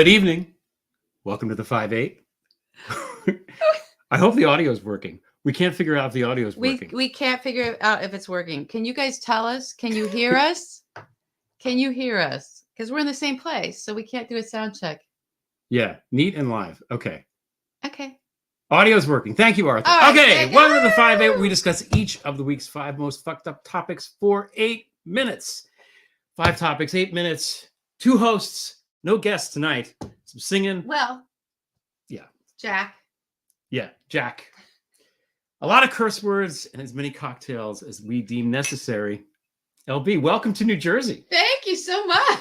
Good evening. Welcome to the 5-8. I hope the audio is working. We can't figure out if the audio is working. We can't figure out if it's working. Can you guys tell us? Can you hear us? Can you hear us? Because we're in the same place, so we can't do a sound check. Yeah, neat and live. Okay. Okay. Audio's working. Thank you, Arthur. Right, okay, welcome to the 5-8, where we discuss each of the week's 5 most fucked up topics for 8 minutes. 5 topics, 8 minutes. 2 hosts, no guests tonight. Some singing. Well, yeah. Jack. Yeah, Jack. A lot of curse words and as many cocktails as we deem necessary. LB, welcome to New Jersey. Thank you so much.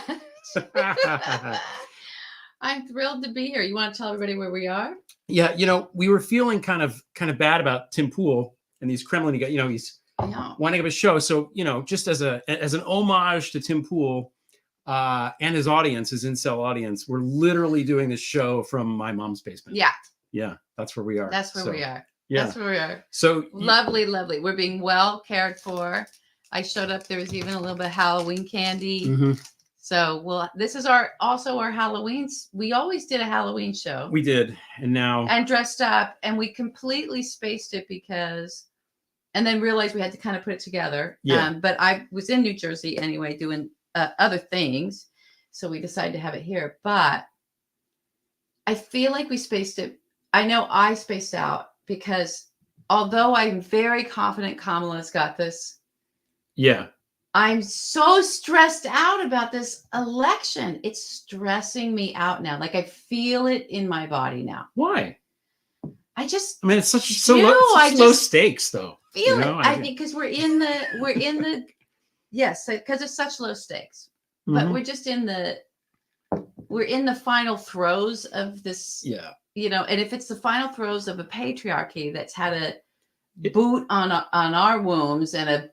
I'm thrilled to be here. You want to tell everybody where we are? Yeah, we were feeling kind of bad about Tim Pool and these Kremlin. He's winding up a show. So, just as an homage to Tim Pool and his audience, his incel audience, we're literally doing this show from my mom's basement. Yeah. Yeah, that's where we are. That's where we are. Yeah. That's where we are. So lovely. We're being well cared for. I showed up. There was even a little bit of Halloween candy. Mm-hmm. So, this is also our Halloween. We always did a Halloween show. We did. And dressed up, and we completely spaced it and then realized we had to kind of put it together. Yeah. But I was in New Jersey anyway, doing other things. So we decided to have it here, but I feel like we spaced it. I know I spaced out because although I'm very confident Kamala's got this. Yeah. I'm so stressed out about this election. It's stressing me out now. Like I feel it in my body now. Why? It's so low stakes though. Feel it. I think because we're in the yes, because it's such low stakes. But Mm-hmm. we're in the final throes of this. Yeah. And if it's the final throes of a patriarchy that's had a boot on our wombs and a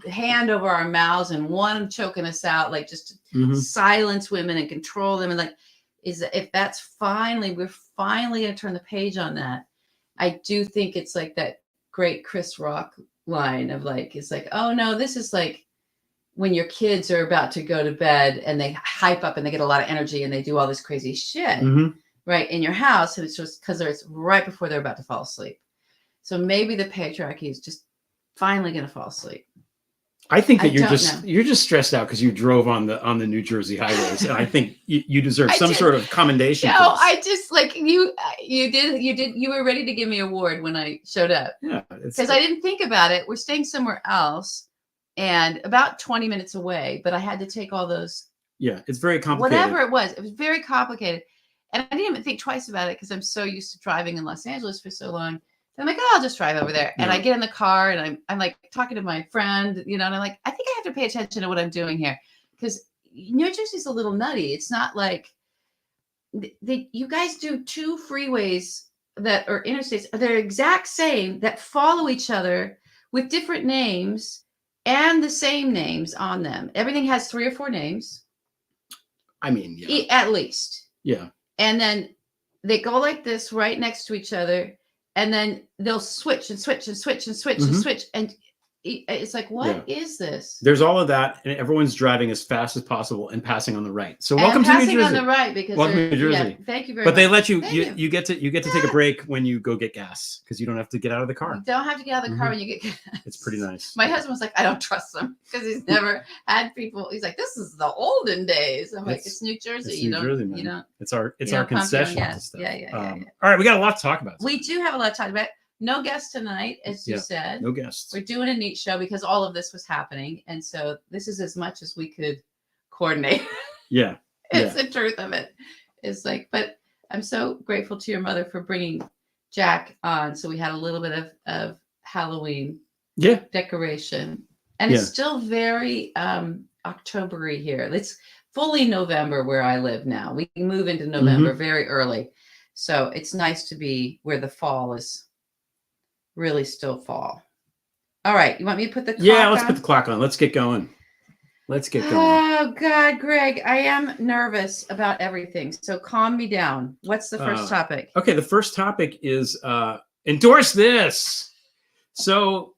hand over our mouths and one choking us out, like just mm-hmm. silence women and control them, and if that's we're finally gonna turn the page on that. I do think it's like that great Chris Rock line of it's like, oh no, this is like when your kids are about to go to bed and they hype up and they get a lot of energy and they do all this crazy shit, mm-hmm. right, in your house, and it's just because it's right before they're about to fall asleep. So maybe the patriarchy is just finally going to fall asleep. I think that you're just stressed out because you drove on the New Jersey highways, and I think you deserve some sort of commendation. No, I just you were ready to give me an award when I showed up. Yeah, because I didn't think about it. We're staying somewhere else, and about 20 minutes away, but I had to take all those. Yeah, it's very complicated. Whatever it was very complicated, and I didn't even think twice about it because I'm so used to driving in Los Angeles for so long. I'm like, I'll just drive over there. And I get in the car and I'm like talking to my friend, and I'm like, I think I have to pay attention to what I'm doing here. Because New Jersey's a little nutty. It's not like you guys do 2 freeways that are interstates. They're exact same that follow each other with different names and the same names on them. Everything has 3 or 4 names. I mean, yeah. At least. Yeah. And then they go like this right next to each other. And then they'll switch and switch and switch and switch mm-hmm. and switch. And it's like, what is this? There's all of that. And everyone's driving as fast as possible and passing on the right. So welcome to New Jersey. Passing on the right because welcome to New Jersey. Yeah, thank you very much. But they let you get to take a break when you go get gas because you don't have to get out of the car. You don't have to get out of the car when you get gas. It's pretty nice. My husband was like, I don't trust him because he's never had people. He's like, this is the olden days. I'm like, it's New Jersey. It's New Jersey, man. You don't. It's our concession. Yeah. All right, we got a lot to talk about. We do have a lot to talk about. No guests tonight, as you said. No guests. We're doing a neat show because all of this was happening. And so this is as much as we could coordinate. Yeah. It's the truth of it. It's like, but I'm so grateful to your mother for bringing Jack on. So we had a little bit of Halloween decoration. And it's still very October-y here. It's fully November where I live now. We move into November very early. So it's nice to be where the fall is really still fall. All right. You want me to put the clock on? Let's put the clock on. Let's get going. Oh, God, Greg, I am nervous about everything. So calm me down. What's the first topic? Okay. The first topic is endorse this. So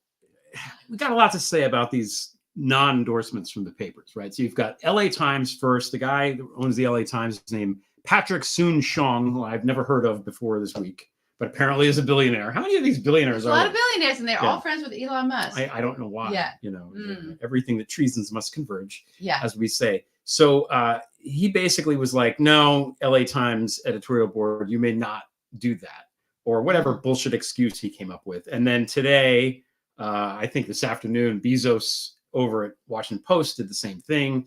we got a lot to say about these non-endorsements from the papers, right? So you've got LA Times first. The guy that owns the LA Times is named Patrick Soon-Shiong, who I've never heard of before this week, but apparently is a billionaire. How many of these billionaires There's are a lot there? of billionaires, and they're all friends with Elon Musk. I don't know why. Yeah. You know, everything that treasons must converge, Yeah. as we say. So he basically was like, no, LA Times editorial board, you may not do that, or whatever bullshit excuse he came up with. And then today, I think this afternoon, Bezos over at Washington Post did the same thing.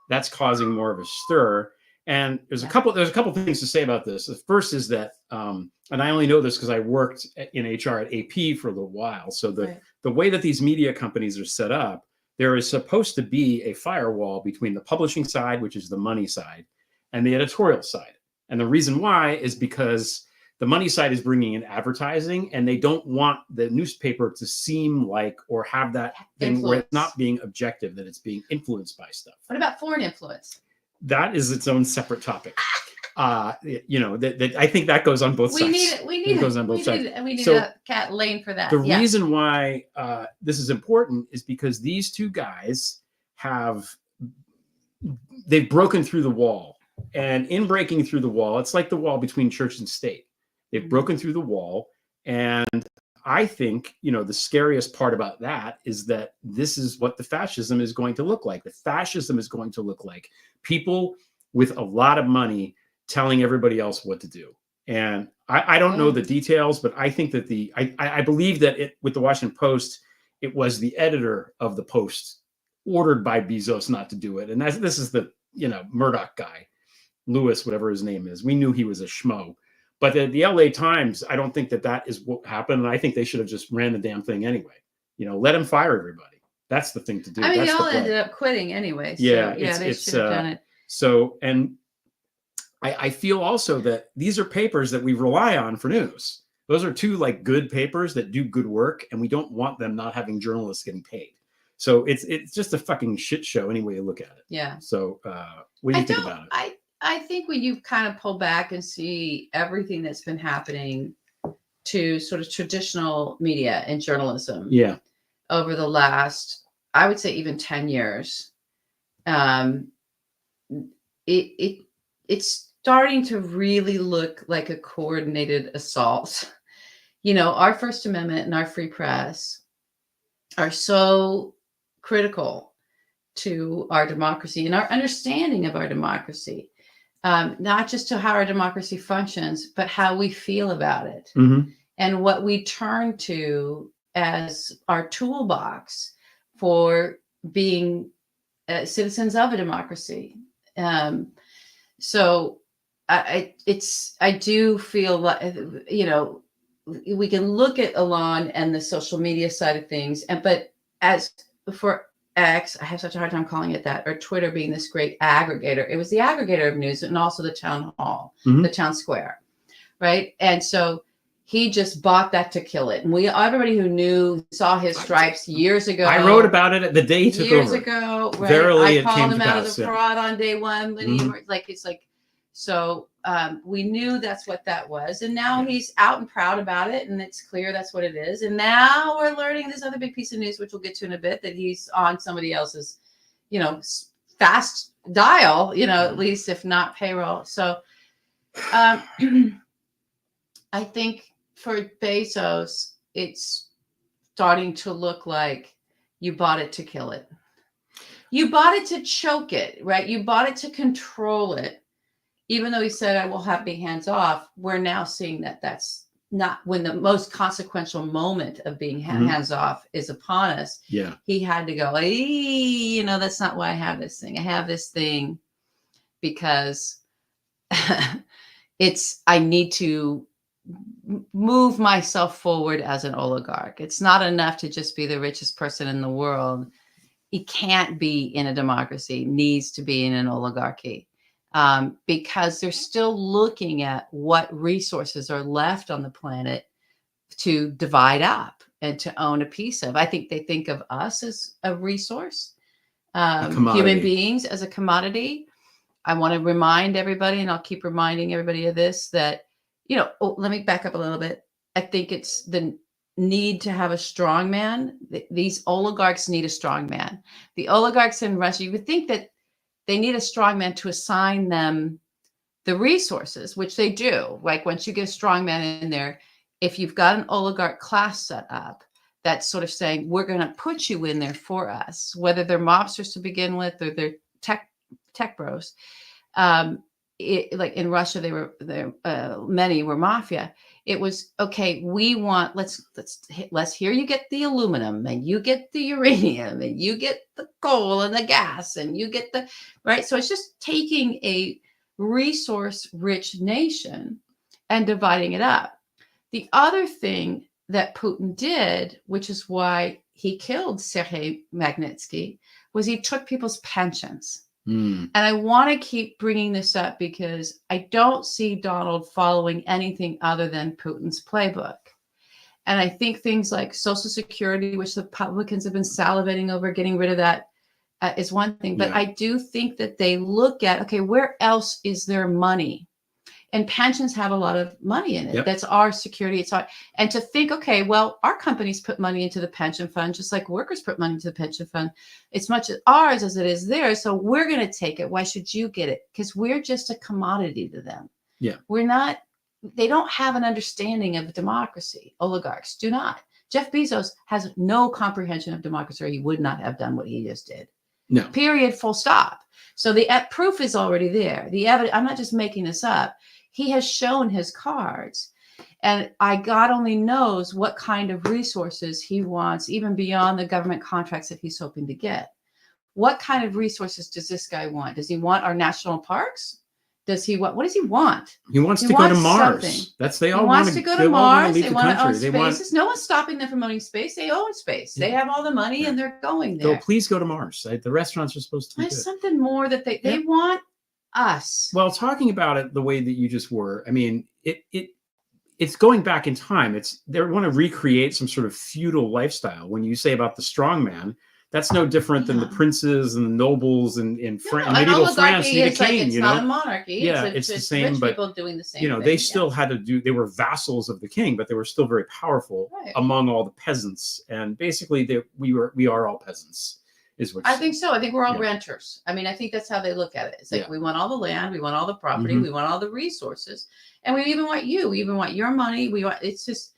That's causing more of a stir. And there's a couple things to say about this. The first is that, and I only know this because I worked in HR at AP for a little while. So the way that these media companies are set up, there is supposed to be a firewall between the publishing side, which is the money side, and the editorial side. And the reason why is because the money side is bringing in advertising, and they don't want the newspaper to seem like or have that thing where it's not being objective, that it's being influenced by stuff. What about foreign influence? That is its own separate topic. You know, that I think that goes on both sides. We need a cat lane for that. The reason why this is important is because these two guys they've broken through the wall. And in breaking through the wall, it's like the wall between church and state. They've broken through the wall. And I think, you know, the scariest part about that is that this is what the fascism is going to look like. The fascism is going to look like people with a lot of money telling everybody else what to do. And I don't know the details, but I think that I believe that with the Washington Post, it was the editor of the Post ordered by Bezos not to do it. And this is the, you know, Murdoch guy, Lewis, whatever his name is. We knew he was a schmo. But the LA Times, I don't think that is what happened. And I think they should have just ran the damn thing anyway. You know, let him fire everybody. That's the thing to do. I mean, they all ended up quitting anyway. So, yeah, they should have done it. So, and I feel also that these are papers that we rely on for news. Those are two like good papers that do good work, and we don't want them not having journalists getting paid. So it's just a fucking shit show any way you look at it. Yeah. So what do you think about it? I think when you kind of pull back and see everything that's been happening to sort of traditional media and journalism over the last, I would say even 10 years, it's starting to really look like a coordinated assault. You know, our First Amendment and our free press are so critical to our democracy and our understanding of our democracy. Not just to how our democracy functions, but how we feel about it and what we turn to as our toolbox for being citizens of a democracy. So I do feel like, you know, we can look at Elon and the social media side of things, but as for X, I have such a hard time calling it that, or Twitter being this great aggregator. It was the aggregator of news and also the town hall, the town square, right? And so he just bought that to kill it. And everybody who saw his stripes years ago. I wrote about it the day he took years over. ago, right? Verily, I called him out of the fraud on day one. So we knew that's what that was. And now he's out and proud about it. And it's clear that's what it is. And now we're learning this other big piece of news, which we'll get to in a bit, that he's on somebody else's, you know, fast dial, you know, at least if not payroll. So I think for Bezos, it's starting to look like you bought it to kill it. You bought it to choke it, right? You bought it to control it. Even though he said, I will have me hands off, we're now seeing that that's not when the most consequential moment of being hands off is upon us. Yeah. He had to go, you know, that's not why I have this thing. I have this thing because I need to move myself forward as an oligarch. It's not enough to just be the richest person in the world. He can't be in a democracy, needs to be in an oligarchy. Because they're still looking at what resources are left on the planet to divide up and to own a piece of. I think they think of us as a resource, human beings as a commodity. I want to remind everybody, and I'll keep reminding everybody of this, that, you know, let me back up a little bit. I think it's the need to have a strong man. These oligarchs need a strong man. The oligarchs in Russia, you would think that they need a strong man to assign them the resources, which they do, like once you get a strong man in there, if you've got an oligarch class set up, that's sort of saying, we're going to put you in there for us, whether they're mobsters to begin with or they're tech bros. Like in Russia, many were mafia. It was, okay, we want, let's here you get the aluminum and you get the uranium and you get the coal and the gas and you get the, right? So it's just taking a resource rich nation and dividing it up. The other thing that Putin did, which is why he killed Sergei Magnitsky, was he took people's pensions. And I want to keep bringing this up because I don't see Donald following anything other than Putin's playbook. And I think things like Social Security, which the Republicans have been salivating over getting rid of that, is one thing. But I do think that they look at, okay, where else is there money? And pensions have a lot of money in it. Yep. That's our security. It's our, and to think, okay, well, our companies put money into the pension fund, just like workers put money into the pension fund. It's much ours as it is theirs. So we're going to take it. Why should you get it? Because we're just a commodity to them. Yeah. We're not, they don't have an understanding of democracy. Oligarchs do not. Jeff Bezos has no comprehension of democracy, or he would not have done what he just did. No. Period. Full stop. So the proof is already there. The evidence, I'm not just making this up. He has shown his cards, and God only knows what kind of resources he wants, even beyond the government contracts that he's hoping to get. What kind of resources does this guy want? Does he want our national parks? Does he what does he want? He wants to go to Mars. Something. That's they all want want to go to Mars. They want to own spaces. Spaces. No one's stopping them from owning space. They own space. They have all the money and they're going there. So please go to Mars. The restaurants are supposed to be There's something more that they want us. Well, talking about it the way that you just were, I mean, it's going back in time. They want to recreate some sort of feudal lifestyle. When you say about the strong man, that's no different than the princes and the nobles in medieval France need a king. It's not a monarchy. Yeah, it's the same. But people doing the same. They still had to do. They were vassals of the king, but they were still very powerful among all the peasants. And basically, we are all peasants. I think so. I think we're all renters. I mean, I think that's how they look at it. It's like we want all the land, we want all the property, we want all the resources, and we even want you. We even want your money. It's just,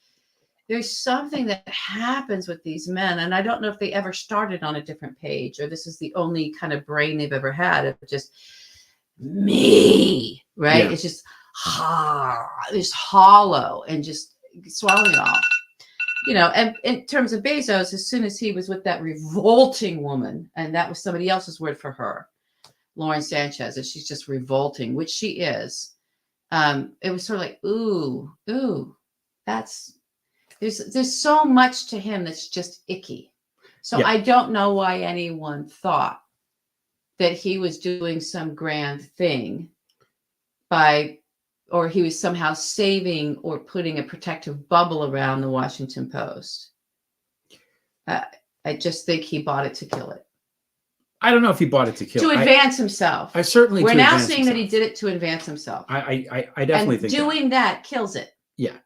there's something that happens with these men, and I don't know if they ever started on a different page, or this is the only kind of brain they've ever had of just me, right? Yeah. It's just hollow and just swallowing it all. And in terms of Bezos, as soon as he was with that revolting woman, and that was somebody else's word for her, Lauren Sanchez, that she's just revolting, which she is. It was sort of like, ooh, there's so much to him that's just icky. So I don't know why anyone thought that he was doing some grand thing or he was somehow saving or putting a protective bubble around the Washington Post. I just think he bought it to kill it. I don't know if he bought it to kill it. To advance himself. I certainly. We're now seeing that he did it to advance himself. I definitely think doing that kills it. Yeah,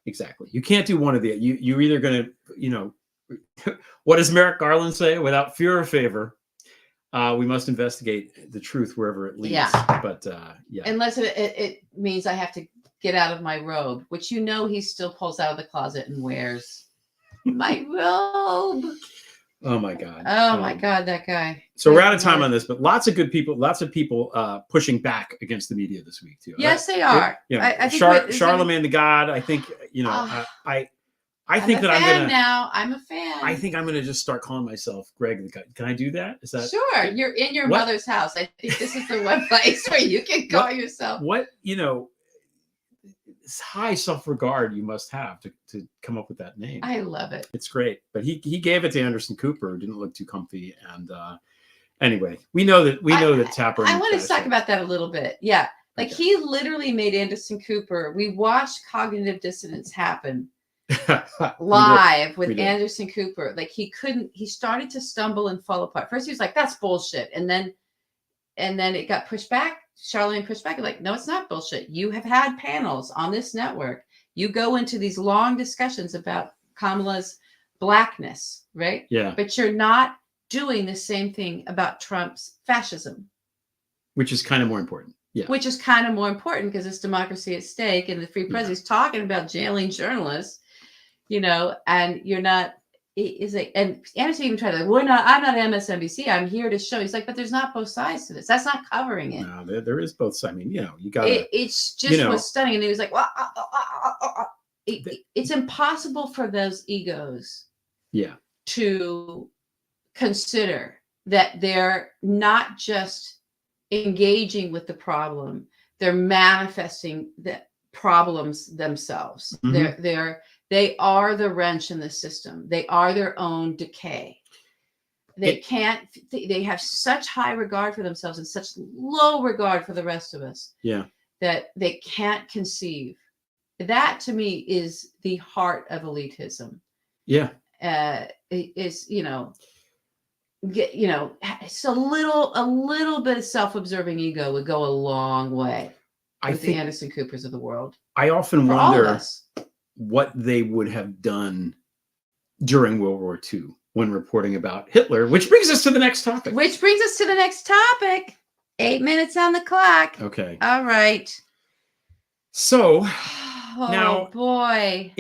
exactly. You can't do one of the. You're either going to, what does Merrick Garland say? Without fear or favor, we must investigate the truth wherever it leads. Yeah. But unless it means I have to get out of my robe, which he still pulls out of the closet and wears my robe. Oh my God. Oh my God, that guy. So we're out of time on this, but lots of people pushing back against the media this week too. Yes, they are. I think Charlemagne the God. I think I think that I'm a fan. I think I'm gonna just start calling myself Greg the God. Can I do that? Is that sure? You're in your mother's house. I think this is the one place where you can call yourself. This high self-regard you must have to come up with that name. I love it. It's great. But he gave it to Anderson Cooper, who didn't look too comfy. And anyway, we know that Tapper. I want to talk about that a little bit. Yeah. Like he literally made Anderson Cooper. We watched cognitive dissonance happen live with Anderson Cooper. Like he started to stumble and fall apart. First he was like, that's bullshit. And then it got pushed back. Charlemagne pushed back. Like, no, it's not bullshit. You have had panels on this network. You go into these long discussions about Kamala's blackness, right? Yeah. But you're not doing the same thing about Trump's fascism. Which is kind of more important. Yeah. Which is kind of more important because it's democracy at stake, and the free press is talking about jailing journalists, and you're not. Is like, and Anderson even tried to, I'm not MSNBC. I'm here to show. He's like, but there's not both sides to this. That's not covering it. No, there is both sides. I mean, you got to. It's just was stunning, and he was like, well, it's impossible for those egos. Yeah. To consider that they're not just engaging with the problem, they're manifesting the problems themselves. Mm-hmm. They are the wrench in the system. They are their own decay. They have such high regard for themselves and such low regard for the rest of us. Yeah. That they can't conceive. That to me is the heart of elitism. Yeah. Is it's a little bit of self-absorbing ego would go a long way with the Anderson Coopers of the world. I often wonder what they would have done during World War II when reporting about Hitler, which brings us to the next topic. 8 minutes on the clock. Okay. All right. So now, boy,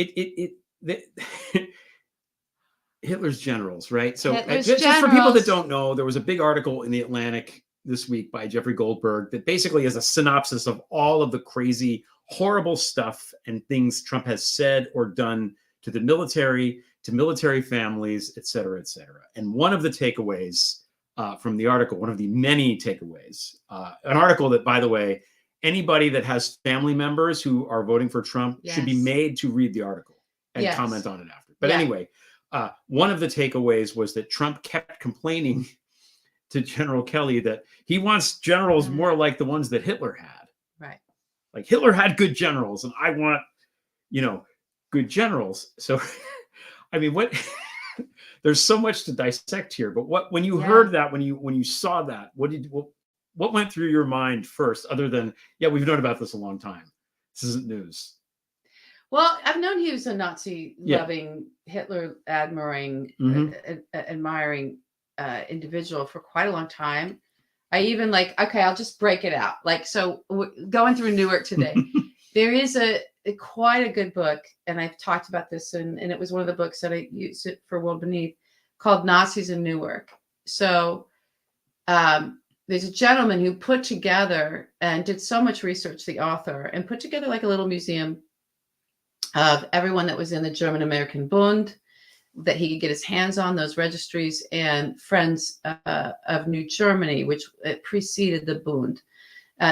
Hitler's generals, right? So just for people that don't know, there was a big article in the Atlantic this week by Jeffrey Goldberg that basically is a synopsis of all of the crazy, horrible stuff and things Trump has said or done to the military, to military families, et cetera, et cetera. And one of the takeaways from the article, one of the many takeaways, an article that, by the way, anybody that has family members who are voting for Trump should be made to read the article and comment on it after. But anyway, one of the takeaways was that Trump kept complaining to General Kelly that he wants generals more like the ones that Hitler had. Right. Like Hitler had good generals, and I want, good generals. So, I mean, there's so much to dissect here. But when you heard that, when you saw that, what went through your mind first, other than, we've known about this a long time. This isn't news. Well, I've known he was a Nazi-loving, Hitler admiring individual for quite a long time. I even I'll just break it out. So going through Newark today, there is quite a good book, and I've talked about this, and it was one of the books that I used it for World Beneath, called Nazis in Newark. So there's a gentleman who put together and did so much research, the author, and put together a little museum of everyone that was in the German-American Bund, that he could get his hands on, those registries, and Friends of New Germany, which preceded the Bund.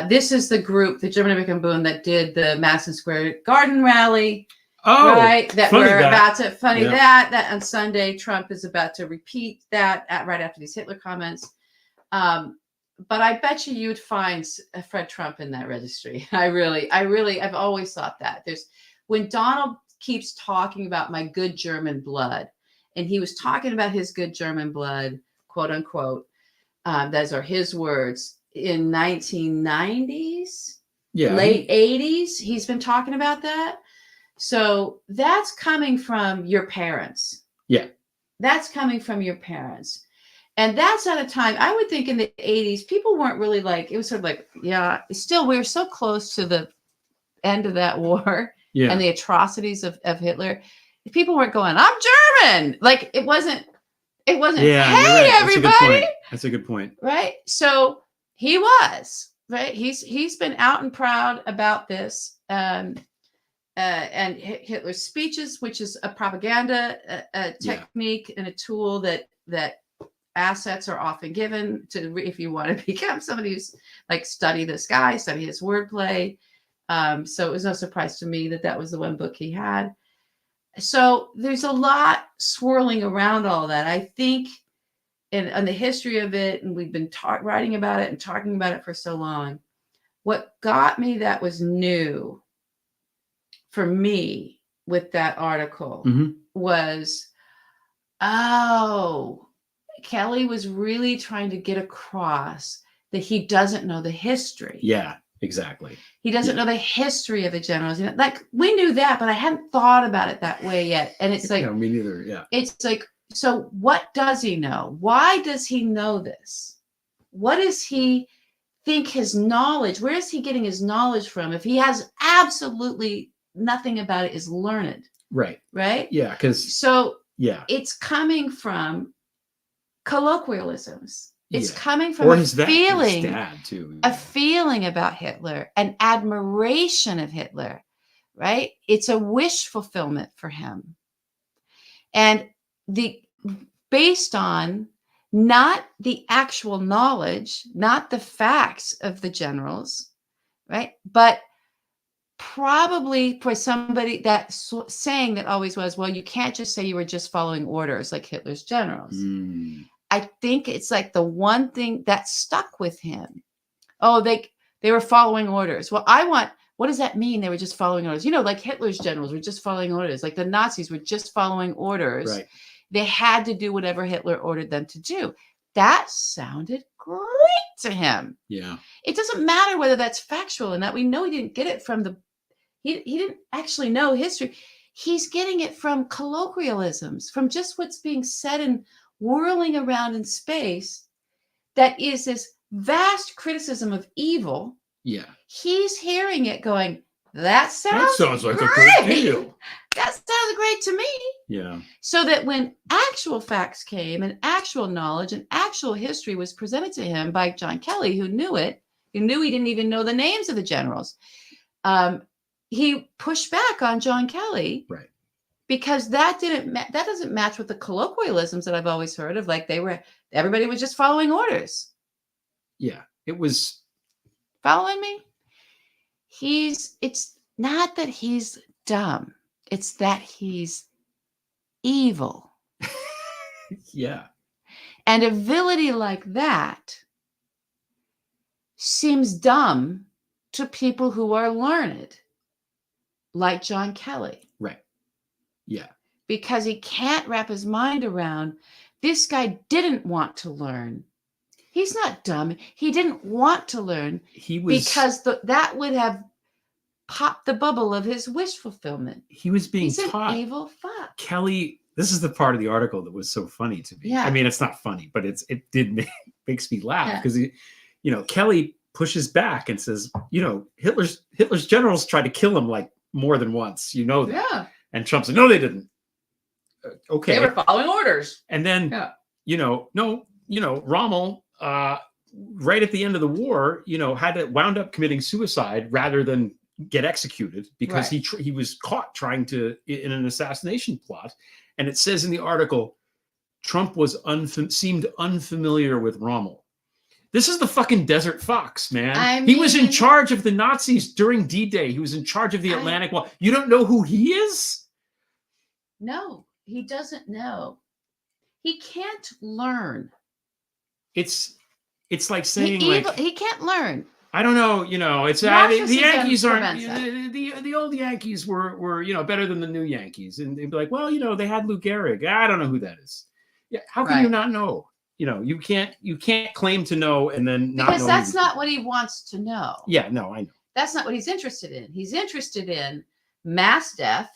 This is the group, the German-American Bund, that did the Madison Square Garden rally. Oh, right. That on Sunday, Trump is about to repeat that right after these Hitler comments. But I bet you would find Fred Trump in that registry. I've always thought that. When Donald keeps talking about my good German blood, and he was talking about his good German blood, quote unquote, those are his words, in 1990s, late 80s, he's been talking about that. So that's coming from your parents. Yeah. That's coming from your parents. And that's at a time, I would think in the 80s, people weren't really it was sort of still, we were so close to the end of that war. Yeah. And the atrocities of Hitler, people weren't going, I'm German. it wasn't, hey, right. Everybody. That's a good point. Right. So he was, right. He's been out and proud about this. And Hitler's speeches, which is a propaganda technique and a tool that assets are often given to, if you want to become somebody who's study this guy, study his wordplay. So it was no surprise to me that was the one book he had. So there's a lot swirling around all that. I think on the history of it, and we've been writing about it and talking about it for so long, what got me that was new for me with that article was, Kelly was really trying to get across that he doesn't know the history. Yeah. Exactly. He doesn't know the history of the generals. We knew that, but I hadn't thought about it that way yet. And it's me neither. Yeah. It's so what does he know? Why does he know this? What is he think his knowledge, where is he getting his knowledge from? If he has absolutely nothing about it is learned. Right. Right? Yeah. Because it's coming from colloquialisms. It's coming from or a his feeling, his dad too. a feeling about Hitler, an admiration of Hitler, right? It's a wish fulfillment for him. And based on not the actual knowledge, not the facts of the generals, right? But probably for somebody that saying that always was, well, you can't just say you were just following orders like Hitler's generals. I think it's like the one thing that stuck with him. Oh, they were following orders. Well, what does that mean? They were just following orders. Like Hitler's generals were just following orders. Like the Nazis were just following orders. Right. They had to do whatever Hitler ordered them to do. That sounded great to him. Yeah. It doesn't matter whether that's factual or not. We know he didn't get it from he didn't actually know history. He's getting it from colloquialisms, from just what's being said and whirling around in space. That is this vast criticism of evil. Yeah. He's hearing it going, that sounds like great. a good deal. That sounds great to me. Yeah. So that when actual facts came and actual knowledge and actual history was presented to him by John Kelly, who knew it, he didn't even know the names of the generals. He pushed back on John Kelly. Right. Because that doesn't match with the colloquialisms that I've always heard of, like everybody was just following orders. Yeah, it was. Following me? It's not that he's dumb. It's that he's evil. Yeah. And ability like that seems dumb to people who are learned, like John Kelly. Right. Yeah. Because he can't wrap his mind around, this guy didn't want to learn. He's not dumb. He didn't want to learn. Because that would have popped the bubble of his wish fulfillment. He was being He's taught. An evil fuck. Kelly, this is the part of the article that was so funny to me. Yeah. I mean, it's not funny, but makes me laugh because Kelly pushes back and says, Hitler's generals tried to kill him like more than once. That. Yeah. And Trump said, no, they didn't. Okay. They were following orders. And then, Rommel, right at the end of the war, wound up committing suicide rather than get executed because he was caught trying to in an assassination plot. And it says in the article, Trump seemed unfamiliar with Rommel. This is the fucking Desert Fox, man. He was in charge of the Nazis during D-Day. He was in charge of the Atlantic Wall. You don't know who he is? No, he doesn't know. He can't learn. It's like saying he can't learn. I don't know. It's the Yankees aren't the old Yankees were better than the new Yankees, and they'd be like, well, they had Lou Gehrig. I don't know who that is. Yeah, how can you not know? You can't claim to know and then not know. Because that's not what he wants to know. Yeah, no, I know. That's not what he's interested in. He's interested in mass death,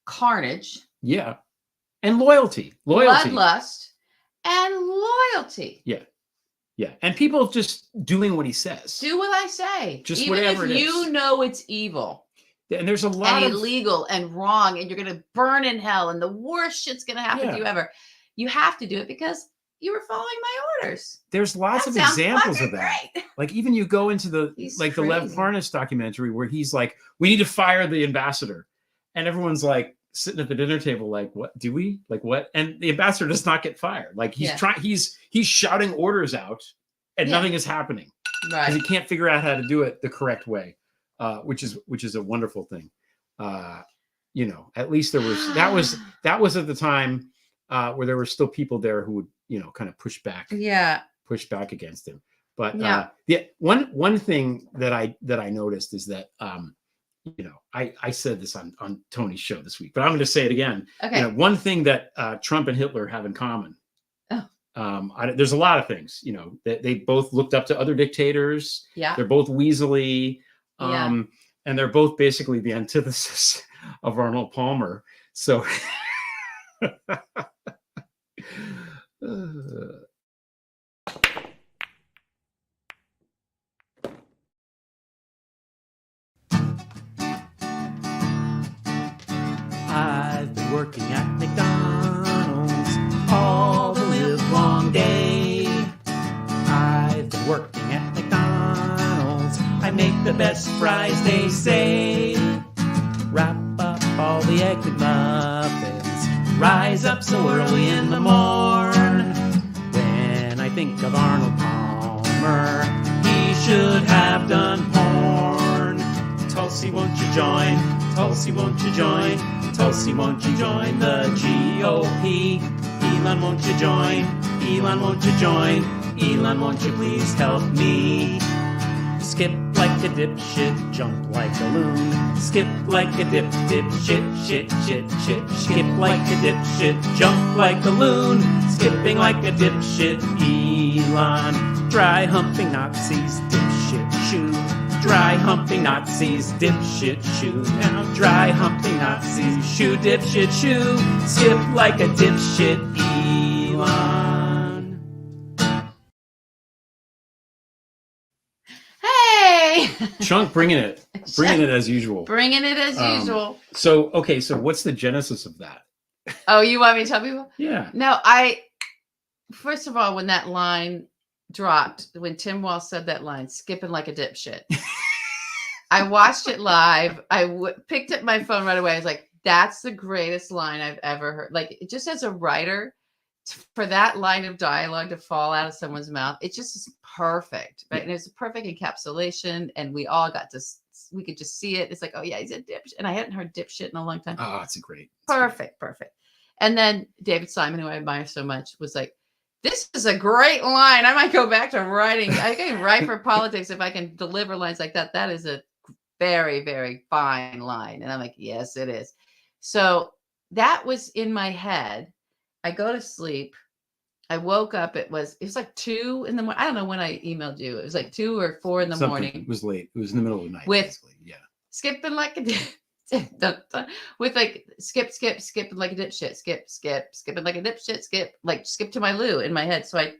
carnage, and loyalty, bloodlust, and loyalty. Yeah, and people just doing what he says. Do what I say, just even whatever if it is. You know it's evil. And there's a lot and illegal and wrong, and you're going to burn in hell, and the worst shit's going to happen to you ever. You have to do it because you were following my orders. There's lots of examples of that. Great. Like even you go into the the Lev Parnas documentary where he's like, we need to fire the ambassador. And everyone's like sitting at the dinner table like, what do we? Like what? And the ambassador does not get fired. Like he's shouting orders out and nothing is happening. Right. Because he can't figure out how to do it the correct way. Which is a wonderful thing. At least there was that was at the time where there were still people there who would kind of push back against him. But one thing that I noticed is that I said this on Tony's show this week, but I'm going to say it again. Okay. One thing that Trump and Hitler have in common. There's a lot of things. They both looked up to other dictators. Yeah. They're both weaselly. And they're both basically the antithesis of Arnold Palmer. So working at McDonald's. I make the best fries, they say. Wrap up all the egg McMuffins. Rise up so early in the morn. When I think of Arnold Palmer, he should have done porn. Tulsi, won't you join? Tulsi, won't you join? Tulsi, won't you join the GOP? Elon, won't you join? Elon, won't you join? Elon, won't you please help me? Skip like a dipshit, jump like a loon. Skip like a dipshit, shit. Skip like a dipshit, jump like a loon. Skipping like a dipshit, Elon. Dry humping Nazis, dipshit shoe. Dry humping Nazis, dipshit shoe. Now dry humping Nazis, shoe, dipshit shoe. Skip like a dipshit, Elon. Hey! Chunk bringing it as usual. Bringing it as usual. So what's the genesis of that? Oh, you want me to tell people? Yeah. No, first of all, when that line dropped, when Tim Walsh said that line, skipping like a dipshit, I watched it live. I picked up my phone right away. I was like, that's the greatest line I've ever heard. Like, just as a writer, for that line of dialogue to fall out of someone's mouth, it just is perfect, right? And it's a perfect encapsulation, and we could just see it. It's like, oh yeah, he's a dipshit. And I hadn't heard dipshit in a long time. Oh, it's great. Perfect. And then David Simon, who I admire so much, was like, this is a great line. I might go back to writing. I can write for politics if I can deliver lines like that. That is a very, very fine line. And I'm like, yes, it is. So that was in my head. I go to sleep. I woke up. It was like 2 in the morning. I don't know when I emailed you. It was like 2 or 4 in the morning. It was late. It was in the middle of the night. Yeah. Skipping like a with like skip like a dipshit, skipping like a dipshit, skip to my Lou in my head. So I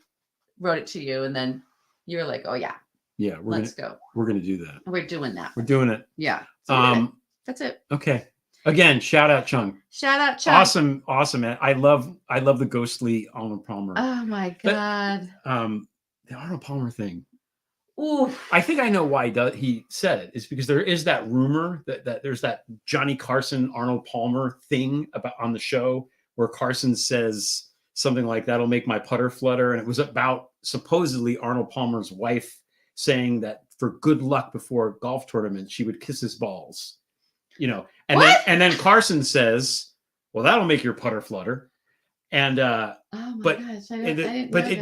wrote it to you, and then you were like, oh yeah, let's go. We're gonna do that. We're doing that. We're doing it. Yeah. So that's it. Okay. Again, shout out Chung. Awesome, man. I love the ghostly Arnold Palmer. Oh my God. The Arnold Palmer thing. Oof. I think I know why he said it. It's because there is that rumor that there's that Johnny Carson Arnold Palmer thing about on the show where Carson says something like that'll make my putter flutter, and it was about supposedly Arnold Palmer's wife saying that for good luck before a golf tournament she would kiss his balls, and then Carson says, well, that'll make your putter flutter. And it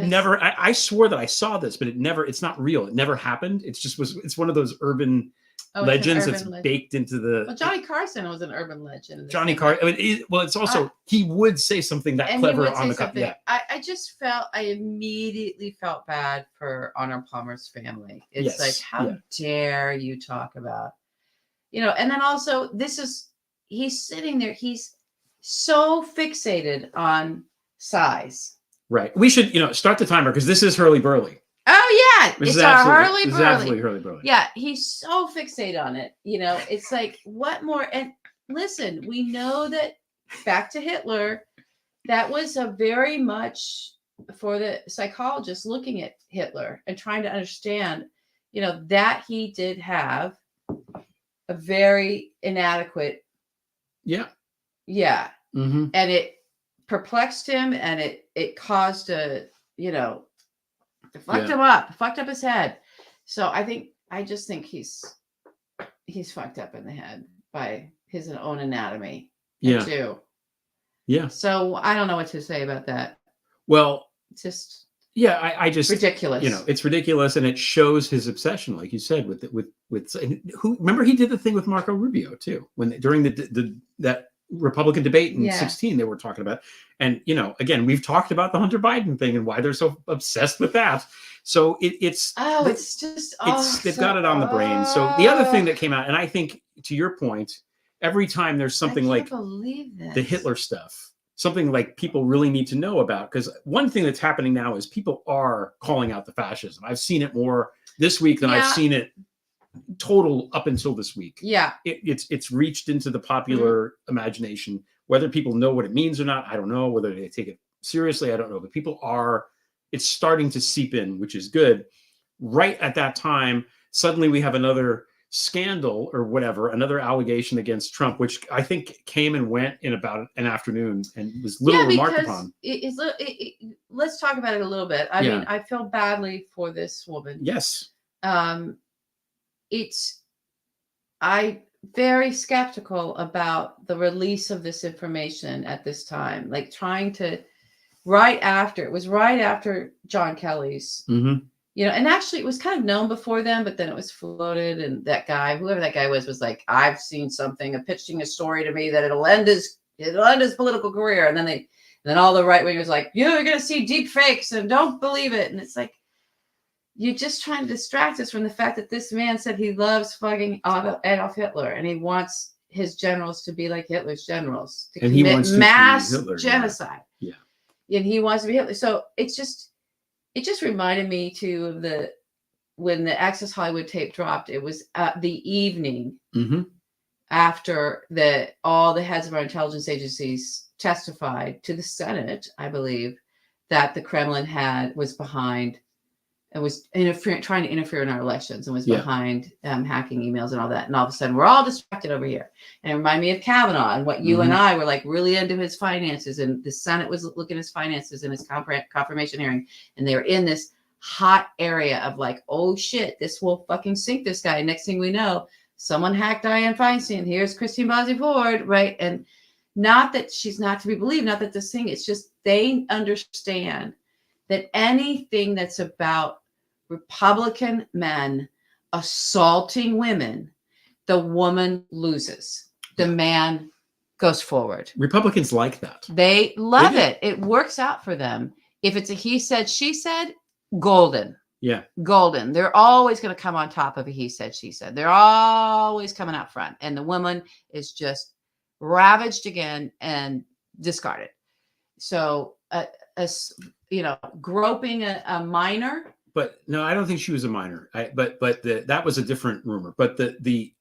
never, I swore that I saw this, but it's not real. It never happened. It's one of those urban legends that's baked into the. Well, Johnny Carson was an urban legend. Johnny Carson. It's also, he would say something that clever on the cup. Yeah. I immediately felt bad for Arnold Palmer's family. It's like, how dare you talk about, and then also he's sitting there. He's so fixated on size. Right. We should, start the timer because this is Hurly Burly. Oh yeah, it's our Hurly Burly. It's absolutely Hurly Burly. Yeah, he's so fixated on it. It's like, what more? And listen, we know that back to Hitler, that was a very much for the psychologists looking at Hitler and trying to understand, that he did have a very inadequate. Yeah. Yeah. Mm-hmm. And it perplexed him, and it caused it fucked him up, fucked up his head. So I just think he's fucked up in the head by his own anatomy. Yeah. Too. Yeah. So I don't know what to say about that. Well, just I just ridiculous. It's ridiculous, and it shows his obsession, like you said, with who. Remember, he did the thing with Marco Rubio too, during that Republican debate in 2016 they were talking about. And again, we've talked about the Hunter Biden thing and why they're so obsessed with that. So they've got it on the brain. So the other thing that came out, and I think to your point, every time there's something like the Hitler stuff, something like people really need to know about, because one thing that's happening now is people are calling out the fascism. I've seen it more this week than I've seen it total up until this week. Yeah. It's reached into the popular imagination. Whether people know what it means or not, I don't know. Whether they take it seriously, I don't know. But it's starting to seep in, which is good. right at that time, suddenly we have another scandal or whatever, another allegation against Trump, which I think came and went in about an afternoon and was little remarked upon. Let's talk about it a little bit. I mean, I feel badly for this woman. Yes. I very skeptical about the release of this information at this time, like trying to right after John Kelly's, you know, and actually it was kind of known before then, but then it was floated. And that guy, whoever that guy was like, I've seen something, pitching a story to me that it'll end his political career. And then all the right wingers like, you're going to see deep fakes and don't believe it. And it's like, you're just trying to distract us from the fact that this man said he loves fucking Adolf Hitler and he wants his generals to be like Hitler's generals, to commit mass genocide. Yeah. And he wants to be Hitler. So it just reminded me too of when the Access Hollywood tape dropped. It was the evening after all the heads of our intelligence agencies testified to the Senate, I believe, that the Kremlin was behind and was trying to interfere in our elections and was behind hacking emails and all that. And all of a sudden, we're all distracted over here. And it reminded me of Kavanaugh and what you and I were like really into his finances. And the Senate was looking at his finances in his confirmation hearing. And they were in this hot area of like, oh shit, this will fucking sink this guy. Next thing we know, someone hacked Dianne Feinstein. Here's Christine Blasey Ford, right? And not that she's not to be believed, not that this thing, it's just they understand that anything that's about Republican men assaulting women, the woman loses. The man goes forward. Republicans like that. They love it. It works out for them. If it's a he said, she said, golden. Yeah. Golden. They're always going to come on top of a he said, she said. They're always coming out front. And the woman is just ravaged again and discarded. So, groping a minor. But no, I don't think she was a minor. But that was a different rumor. But the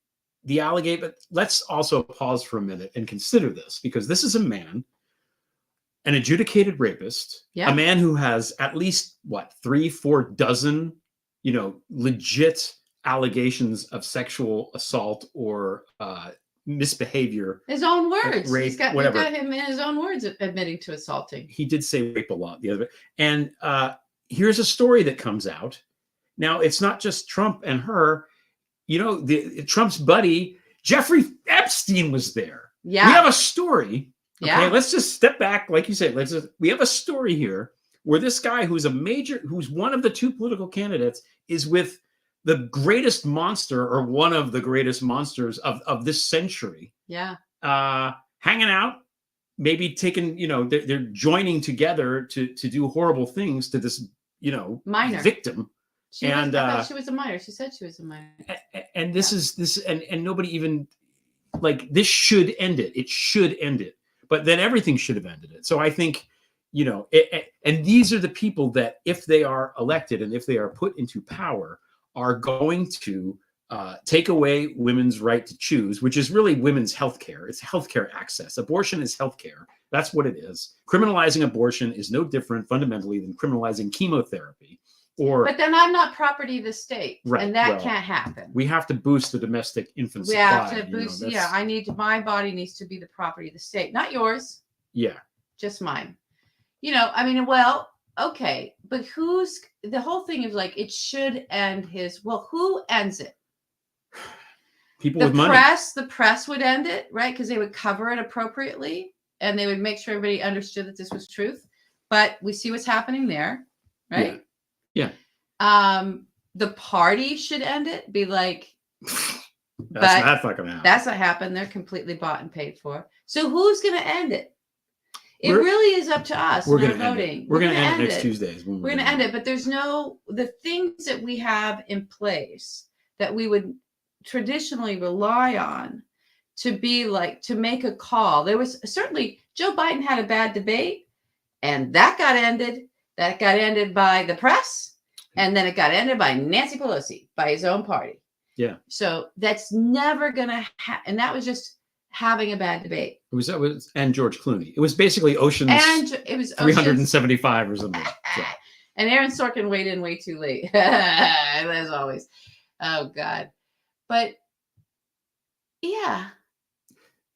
allegation. But let's also pause for a minute and consider this, because this is a man, an adjudicated rapist, a man who has at least 3-4 dozen, legit allegations of sexual assault or misbehavior. His own words. Rape, we've whatever. got him in his own words admitting to assaulting. He did say rape a lot. The other, and here's a story that comes out. Now, it's not just Trump and her. Trump's buddy, Jeffrey Epstein, was there. Yeah. We have a story. Okay, yeah. Let's just step back. Like you said, we have a story here where this guy who's one of the two political candidates is with the greatest monster or one of the greatest monsters of this century. Yeah. Hanging out, maybe taking, they're joining together to do horrible things to this, minor victim. I thought she was a minor. She said she was a minor. And this is and nobody even this should end it. It should end it. But then everything should have ended it. So I think, and these are the people that, if they are elected and if they are put into power, are going to take away women's right to choose, which is really women's health care. It's healthcare access. Abortion is healthcare. That's what it is. Criminalizing abortion is no different fundamentally than criminalizing chemotherapy. But then I'm not property of the state, right, and that can't happen. We have to boost the domestic infant supply. We have to boost. My body needs to be the property of the state, not yours. Yeah, just mine. Okay, but the whole thing is like it should end his. Well, who ends it? People with money. The press would end it, right? Because they would cover it appropriately, and they would make sure everybody understood that this was truth. But we see what's happening there, right? Yeah. The party should end it. Be like, that's not fucking happening. That's not happened. They're completely bought and paid for. So who's going to end it? It really is up to us. We're going to voting. We're going to end it next Tuesday. We're going to end it. But there's the things that we have in place that we would traditionally rely on to be to make a call. There was certainly Joe Biden had a bad debate, and that got ended. That got ended by the press, and then it got ended by Nancy Pelosi, by his own party. Yeah. So that's never going to happen. And that was just having a bad debate. It was and George Clooney. It was basically Ocean's. And it was 375 or something. So. And Aaron Sorkin weighed in way too late, as always. Oh God, but yeah,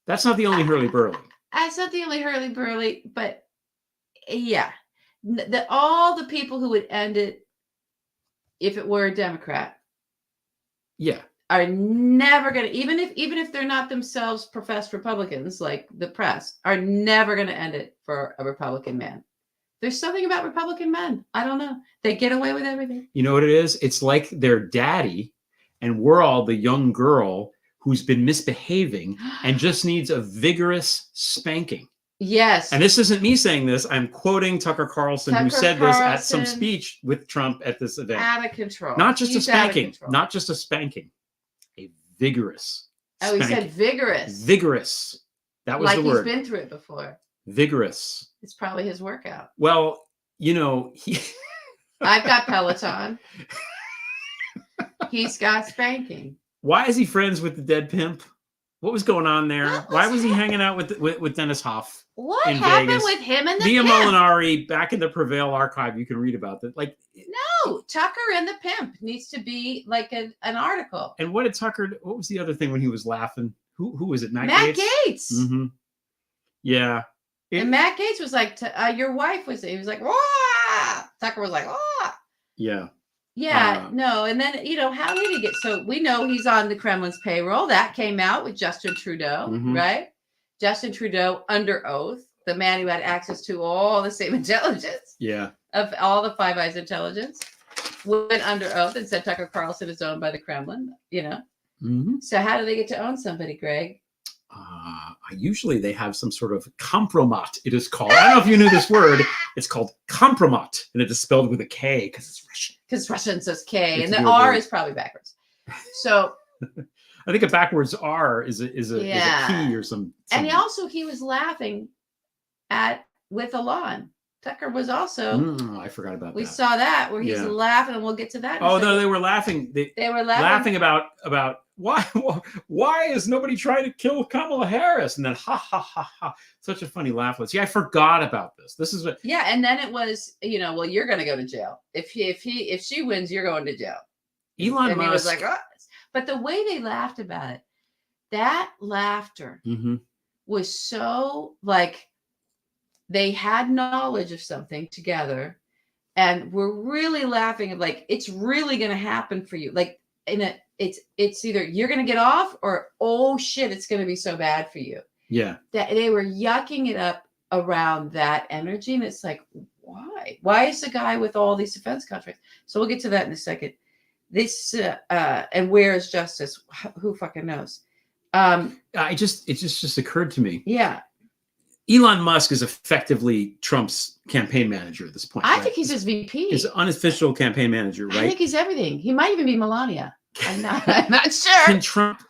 That's not the only hurly-burly. that's not the only hurly-burly, but yeah, all the people who would end it if it were a Democrat, yeah, are never going to, even if they're not themselves professed Republicans, like the press, are never going to end it for a Republican man. There's something about Republican men. I don't know. They get away with everything. You know what it is? It's like their daddy, and we're all the young girl who's been misbehaving and just needs a vigorous spanking. Yes. And this isn't me saying this. I'm quoting Tucker Carlson, who said this at some speech with Trump at this event. Out of control. Not just a spanking. Not just a spanking. A vigorous spanking. Oh, he said vigorous. Vigorous. That was the word. Like he's been through it before. Vigorous. It's probably his workout. Well, you know, I've got Peloton. He's got spanking. Why is he friends with the dead pimp? What was going on there? Why was he hanging out with Dennis Hoff? What in happened Vegas? With him and the Mia pimp? Molinari back in the Prevail archive. You can read about that. Like, no, Tucker and the pimp needs to be like an article. And what did Tucker? What was the other thing when he was laughing? Who was it? Matt Gaetz. Mm-hmm. Yeah. And Matt Gaetz was like, your wife was. He was like, wah! Tucker was like, wah! Yeah. Yeah, no, and then how did he get? So we know he's on the Kremlin's payroll. That came out with Justin Trudeau, right? Justin Trudeau under oath, the man who had access to all the same intelligence, of all the Five Eyes intelligence, went under oath and said Tucker Carlson is owned by the Kremlin. So how do they get to own somebody, Greg? Usually they have some sort of compromat, it is called. I don't know if you knew this word. It's called compromat, and it is spelled with a K because it's Russian. Because Russian says K, and the R is probably backwards. So I think a backwards R is a key or something. And he was laughing with Elon. Tucker was also. I forgot about that. We saw that where he's laughing, and we'll get to that. Oh no, they were laughing. They were laughing about why is nobody trying to kill Kamala Harris? And then ha ha ha ha, such a funny laugh. I forgot about this. This is what. Yeah, and then it was well, you're going to go to jail if she wins, you're going to jail. Elon Musk. He was like, oh. But the way they laughed about it, that laughter was so like they had knowledge of something together, and we're really laughing at like it's really going to happen for you, like it's either you're going to get off or, oh shit, it's going to be so bad for you. Yeah. That they were yucking it up around that energy. And it's like, why is the guy with all these defense contracts? So we'll get to that in a second. This, and where is justice? Who fucking knows? It just occurred to me. Yeah. Elon Musk is effectively Trump's campaign manager at this point. I think he's his VP. His unofficial campaign manager, right? I think he's everything. He might even be Melania. I'm not sure. Can Trump,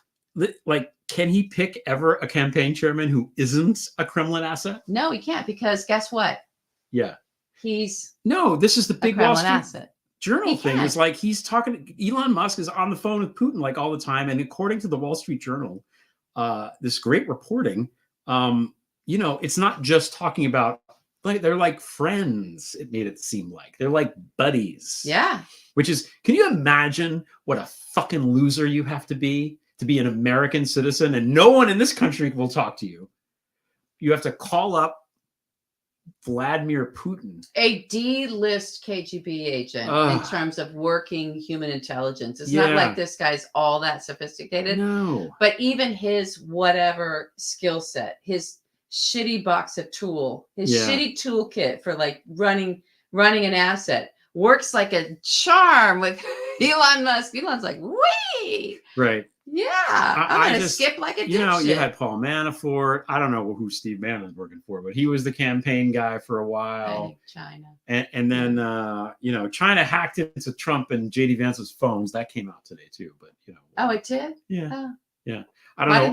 can he pick ever a campaign chairman who isn't a Kremlin asset? No, he can't, because guess what? Yeah. This is the big Wall Street asset. Journal thing. Is like he's talking. Elon Musk is on the phone with Putin like all the time, and according to the Wall Street Journal, this great reporting, it's not just talking about they're like friends. It made it seem like they're like buddies. Yeah. Which is, can you imagine what a fucking loser you have to be an American citizen, and no one in this country will talk to you? You have to call up Vladimir Putin, a D-list KGB agent in terms of working human intelligence. It's not like this guy's all that sophisticated. No. But even his whatever skill set, his shitty box of tool, his shitty toolkit for like running an asset works like a charm with Elon Musk. Elon's like, wee! Right. Yeah. I'm going to skip like a dipshit. You had Paul Manafort. I don't know who Steve Bannon's working for, but he was the campaign guy for a while. I think China. And then, China hacked into Trump and J.D. Vance's phones. That came out today too, but Oh, it did? Yeah. Oh. Yeah. I don't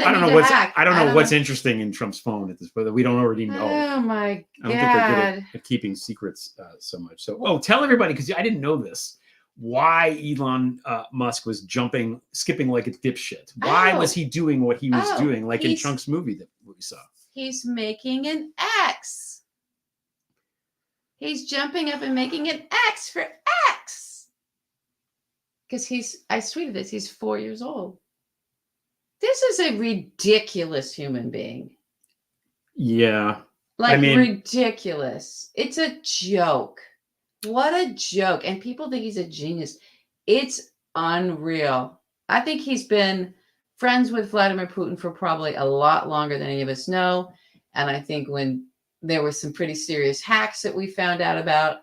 know what's interesting in Trump's phone at this point that we don't already know. Oh my God. I don't think they're good at keeping secrets so much. So, tell everybody, because I didn't know this, why Elon Musk was skipping like a dipshit. Why was he doing what he was doing, like in Chunk's movie that we saw? He's making an X. He's jumping up and making an X for X. Because I tweeted this, he's 4 years old. This is a ridiculous human being. Yeah. Like, ridiculous. It's a joke. What a joke. And people think he's a genius. It's unreal. I think he's been friends with Vladimir Putin for probably a lot longer than any of us know. And I think when there were some pretty serious hacks that we found out about,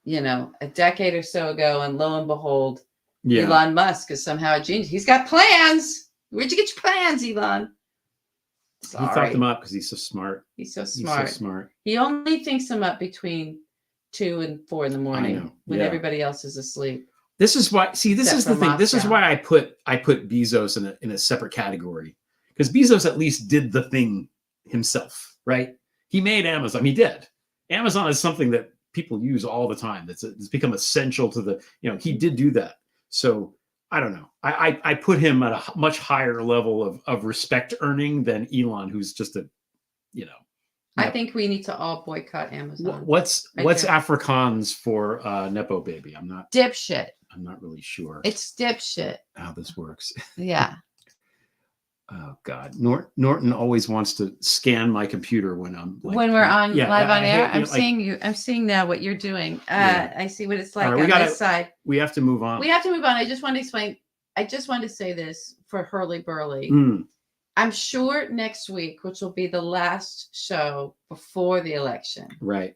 a decade or so ago, and lo and behold, Elon Musk is somehow a genius. He's got plans. Where'd you get your plans, Elon? Sorry. He thought them up because he's so smart. He's so smart. He only thinks them up between 2 and 4 in the morning when everybody else is asleep. This is why. See, this is the thing. This is why I put Bezos in a separate category, because Bezos at least did the thing himself, right? He made Amazon. He did. Amazon is something that people use all the time. It's become essential to the. He did do that. So I don't know. I put him at a much higher level of respect earning than Elon, who's just a. I think we need to all boycott Amazon. What's Afrikaans for Nepo baby? I'm not dipshit. I'm not really sure. It's dipshit. How this works. Yeah. Oh God, Norton always wants to scan my computer when I'm when we're on live on air. I'm seeing you. I'm seeing now what you're doing. I see what it's like on this side. We have to move on. I just want to explain. I just wanted to say this for Hurly Burly. I'm sure next week, which will be the last show before the election, right?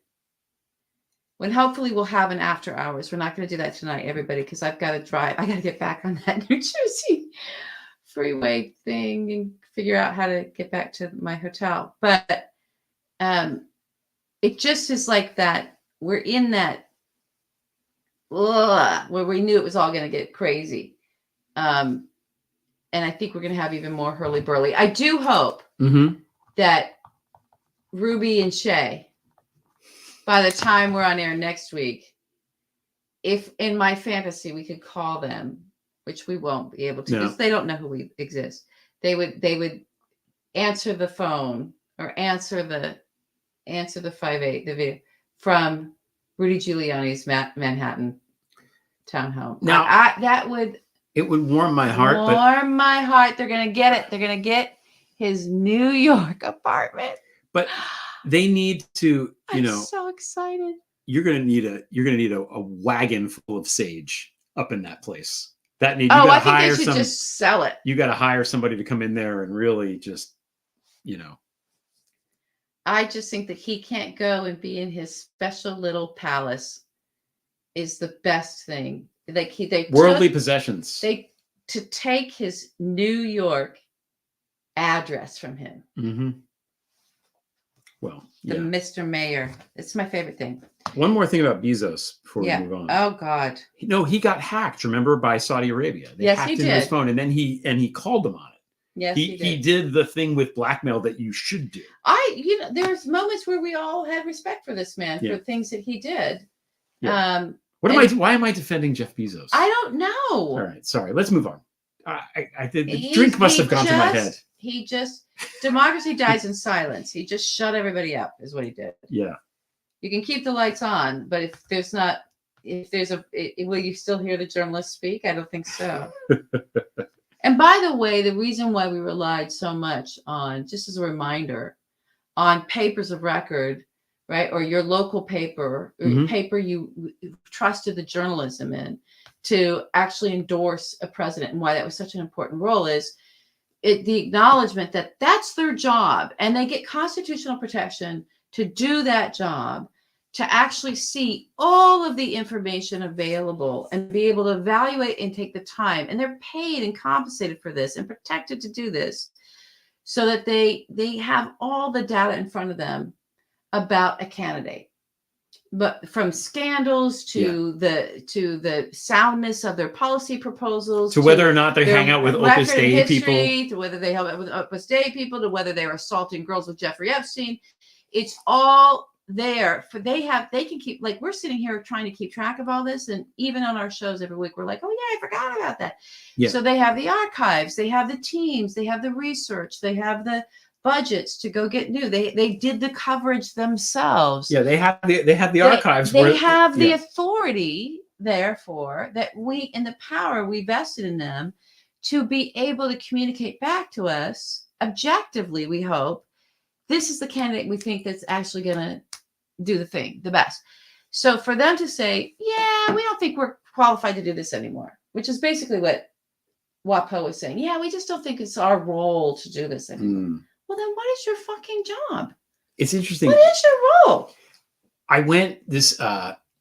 When hopefully we'll have an after hours. We're not going to do that tonight, everybody, because I've got to drive. I got to get back on that New Jersey freeway thing and figure out how to get back to my hotel. But it just is like that. We're in that where we knew it was all going to get crazy. And I think we're going to have even more hurly burly. I do hope that Ruby and Shay, by the time we're on air next week, if in my fantasy we could call them, which we won't be able to because they don't know who we exist. They would answer the phone or answer the 5-8 the video from Rudy Giuliani's Manhattan townhome. Now it would warm my heart. My heart. They're gonna get it. They're gonna get his New York apartment. But they need to, I'm so excited. You're gonna need a wagon full of sage up in that place. I think they should just sell it. You got to hire somebody to come in there and really just, I just think that he can't go and be in his special little palace is the best thing. Like worldly possessions. To take his New York address from him. Mm-hmm. Well, Mr. Mayor. It's my favorite thing. One more thing about Bezos before we move on. Oh God. No, he got hacked. Remember, by Saudi Arabia. They hacked into his phone, and then he called them on it. Yes, he did the thing with blackmail that you should do. There's moments where we all had respect for this man for things that he did. Yeah. Why am I defending Jeff Bezos? I don't know. All right, sorry. Let's move on. The drink must have gone to my head. Democracy dies in silence. He just shut everybody up, is what he did. Yeah. You can keep the lights on, but will you still hear the journalists speak? I don't think so. And by the way, the reason why we relied so much on, just as a reminder, on papers of record, right, or your local paper, or paper you trusted the journalism in, to actually endorse a president, and why that was such an important role is the acknowledgement that that's their job, and they get constitutional protection to do that job, to actually see all of the information available and be able to evaluate and take the time. And they're paid and compensated for this and protected to do this so that they have all the data in front of them about a candidate. But from scandals to the soundness of their policy proposals, to whether or not they hang out with Opus Dei people, to whether they hang out with Opus Dei people, to whether they were assaulting girls with Jeffrey Epstein, it's all there. They can keep, like, we're sitting here trying to keep track of all this, and even on our shows every week, we're like, oh yeah, I forgot about that. Yeah. So they have the archives, they have the teams, they have the research, they have the budgets to go get new. They did the coverage themselves. Yeah, they have the archives. They have the authority, therefore, that we in the power we vested in them to be able to communicate back to us objectively. We hope this is the candidate we think that's actually going to do the thing the best. So for them to say, yeah, we don't think we're qualified to do this anymore, which is basically what WAPO was saying. Yeah, we just don't think it's our role to do this anymore. Well, then what is your fucking job? It's interesting. What is your role? I went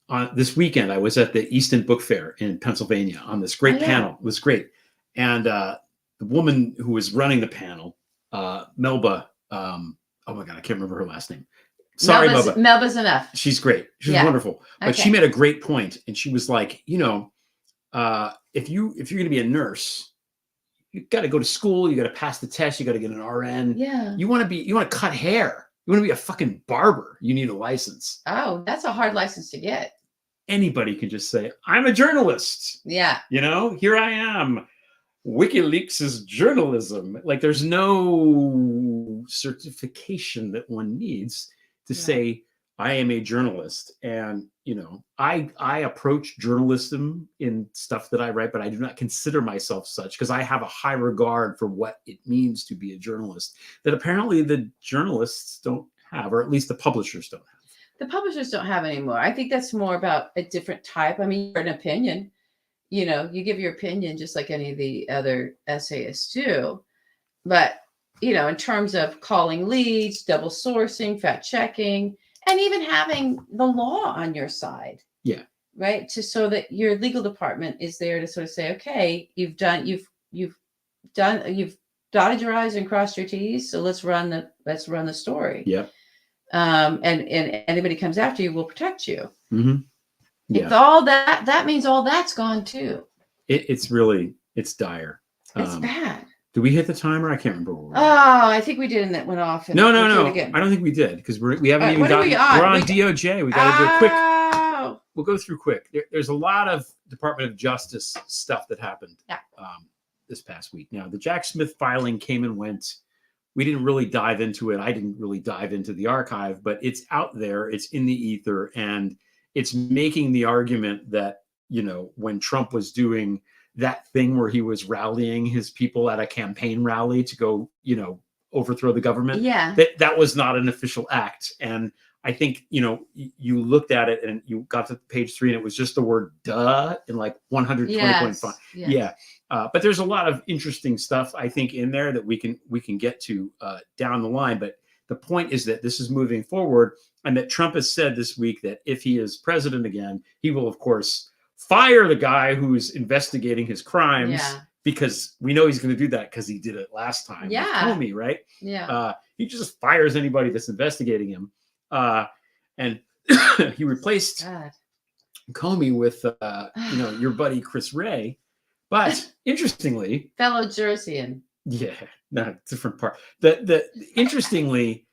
on this weekend. I was at the Easton Book Fair in Pennsylvania on this great panel. It was great. And the woman who was running the panel, Melba, oh my God, I can't remember her last name. Sorry, Melba. Melba's enough. She's great. She's wonderful. But she made a great point. And she was like, if you're going to be a nurse, you got to go to school. You got to pass the test. You got to get an RN. Yeah. You want to cut hair. You want to be a fucking barber. You need a license. Oh, that's a hard license to get. Anybody can just say, I'm a journalist. Yeah. Here I am. WikiLeaks is journalism. Like there's no certification that one needs to say, I am a journalist. And, I approach journalism in stuff that I write, but I do not consider myself such because I have a high regard for what it means to be a journalist that apparently the journalists don't have, or at least the publishers don't have. The publishers don't have anymore. I think that's more about a different type. I mean, you're an opinion. You give your opinion just like any of the other essayists do. But, in terms of calling leads, double sourcing, fact checking, and even having the law on your side. Yeah. Right. So that your legal department is there to sort of say, okay, you've dotted your I's and crossed your T's. So let's run the story. Yeah. And anybody comes after you will protect you. Mm-hmm. Yeah. If all that means all that's gone too. It's dire. It's bad. Did we hit the timer? I can't remember. Where we were. Oh, I think we did, and that went off. No. I don't think we did because we haven't even gotten. We're on DOJ. We got to do a quick. We'll go through quick. There's a lot of Department of Justice stuff that happened this past week. Now, the Jack Smith filing came and went. We didn't really dive into it. I didn't really dive into the archive, but it's out there. It's in the ether, and it's making the argument that when Trump was doing that thing where he was rallying his people at a campaign rally to go, overthrow the government. Yeah. That was not an official act. And I think, you looked at it and you got to page 3 and it was just the word duh in like 120 point font. Yes. Yeah. But there's a lot of interesting stuff, I think, in there that we can get to down the line. But the point is that this is moving forward and that Trump has said this week that if he is president again, he will, of course, fire the guy who's investigating his crimes because we know he's going to do that because he did it last time. Yeah. With Comey, right? Yeah. He just fires anybody that's investigating him. And he replaced Comey with, your buddy, Chris Wray. But interestingly, fellow Jerseyan. Yeah, no, different part. Interestingly,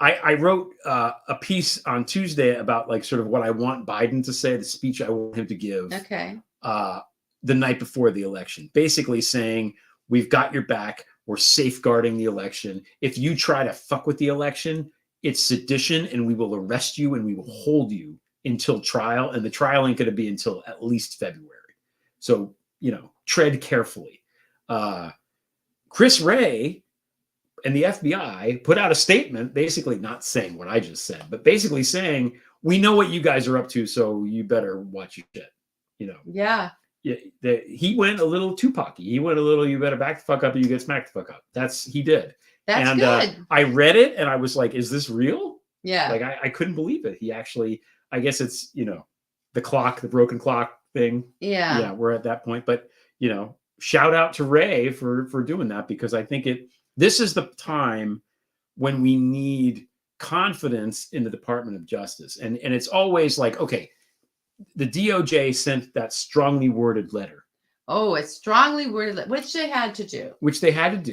I wrote a piece on Tuesday about like sort of what I want Biden to say, the speech I want him to give. Okay. The night before the election, basically saying we've got your back. We're safeguarding the election. If you try to fuck with the election, it's sedition, and we will arrest you and we will hold you until trial. And the trial ain't going to be until at least February. So tread carefully. Chris Wray and the FBI put out a statement, basically not saying what I just said, but basically saying, we know what you guys are up to, so you better watch your shit. Yeah. He went a little Tupac-y. He went a little, you better back the fuck up or you get smacked the fuck up. He did. That's good. I read it and I was like, is this real? Yeah. Like I couldn't believe it. He actually, I guess it's, the broken clock thing. Yeah. Yeah, we're at that point. But, shout out to Ray for doing that, because I think this is the time when we need confidence in the Department of Justice. And it's always like, okay, the DOJ sent that strongly worded letter. Oh, it's strongly worded, which they had to do.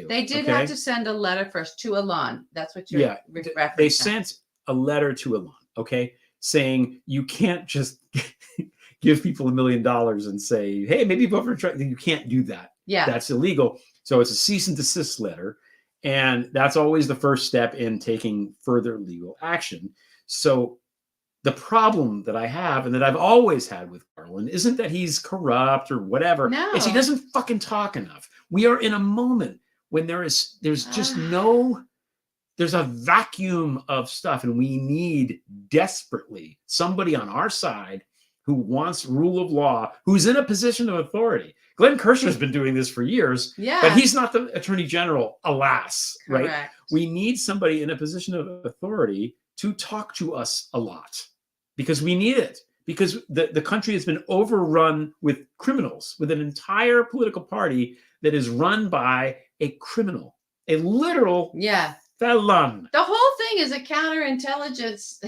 They did have to send a letter first to Elon. That's what you're referencing. They sent a letter to Elon, okay, saying you can't just give people $1 million and say, hey, maybe vote for Trump. You can't do that. Yeah. That's illegal. So it's a cease and desist letter. And that's always the first step in taking further legal action. So the problem that I have and that I've always had with Garland isn't that he's corrupt or whatever. No. It's he doesn't fucking talk enough. We are in a moment when there's just there's a vacuum of stuff, and we need desperately somebody on our side who wants rule of law, who's in a position of authority. Glenn Kirshner's been doing this for years, but he's not the attorney general, alas, Correct. right? We need somebody in a position of authority to talk to us a lot, because we need it, because the country has been overrun with criminals, with an entire political party that is run by a criminal, a literal felon. The whole thing is a counterintelligence.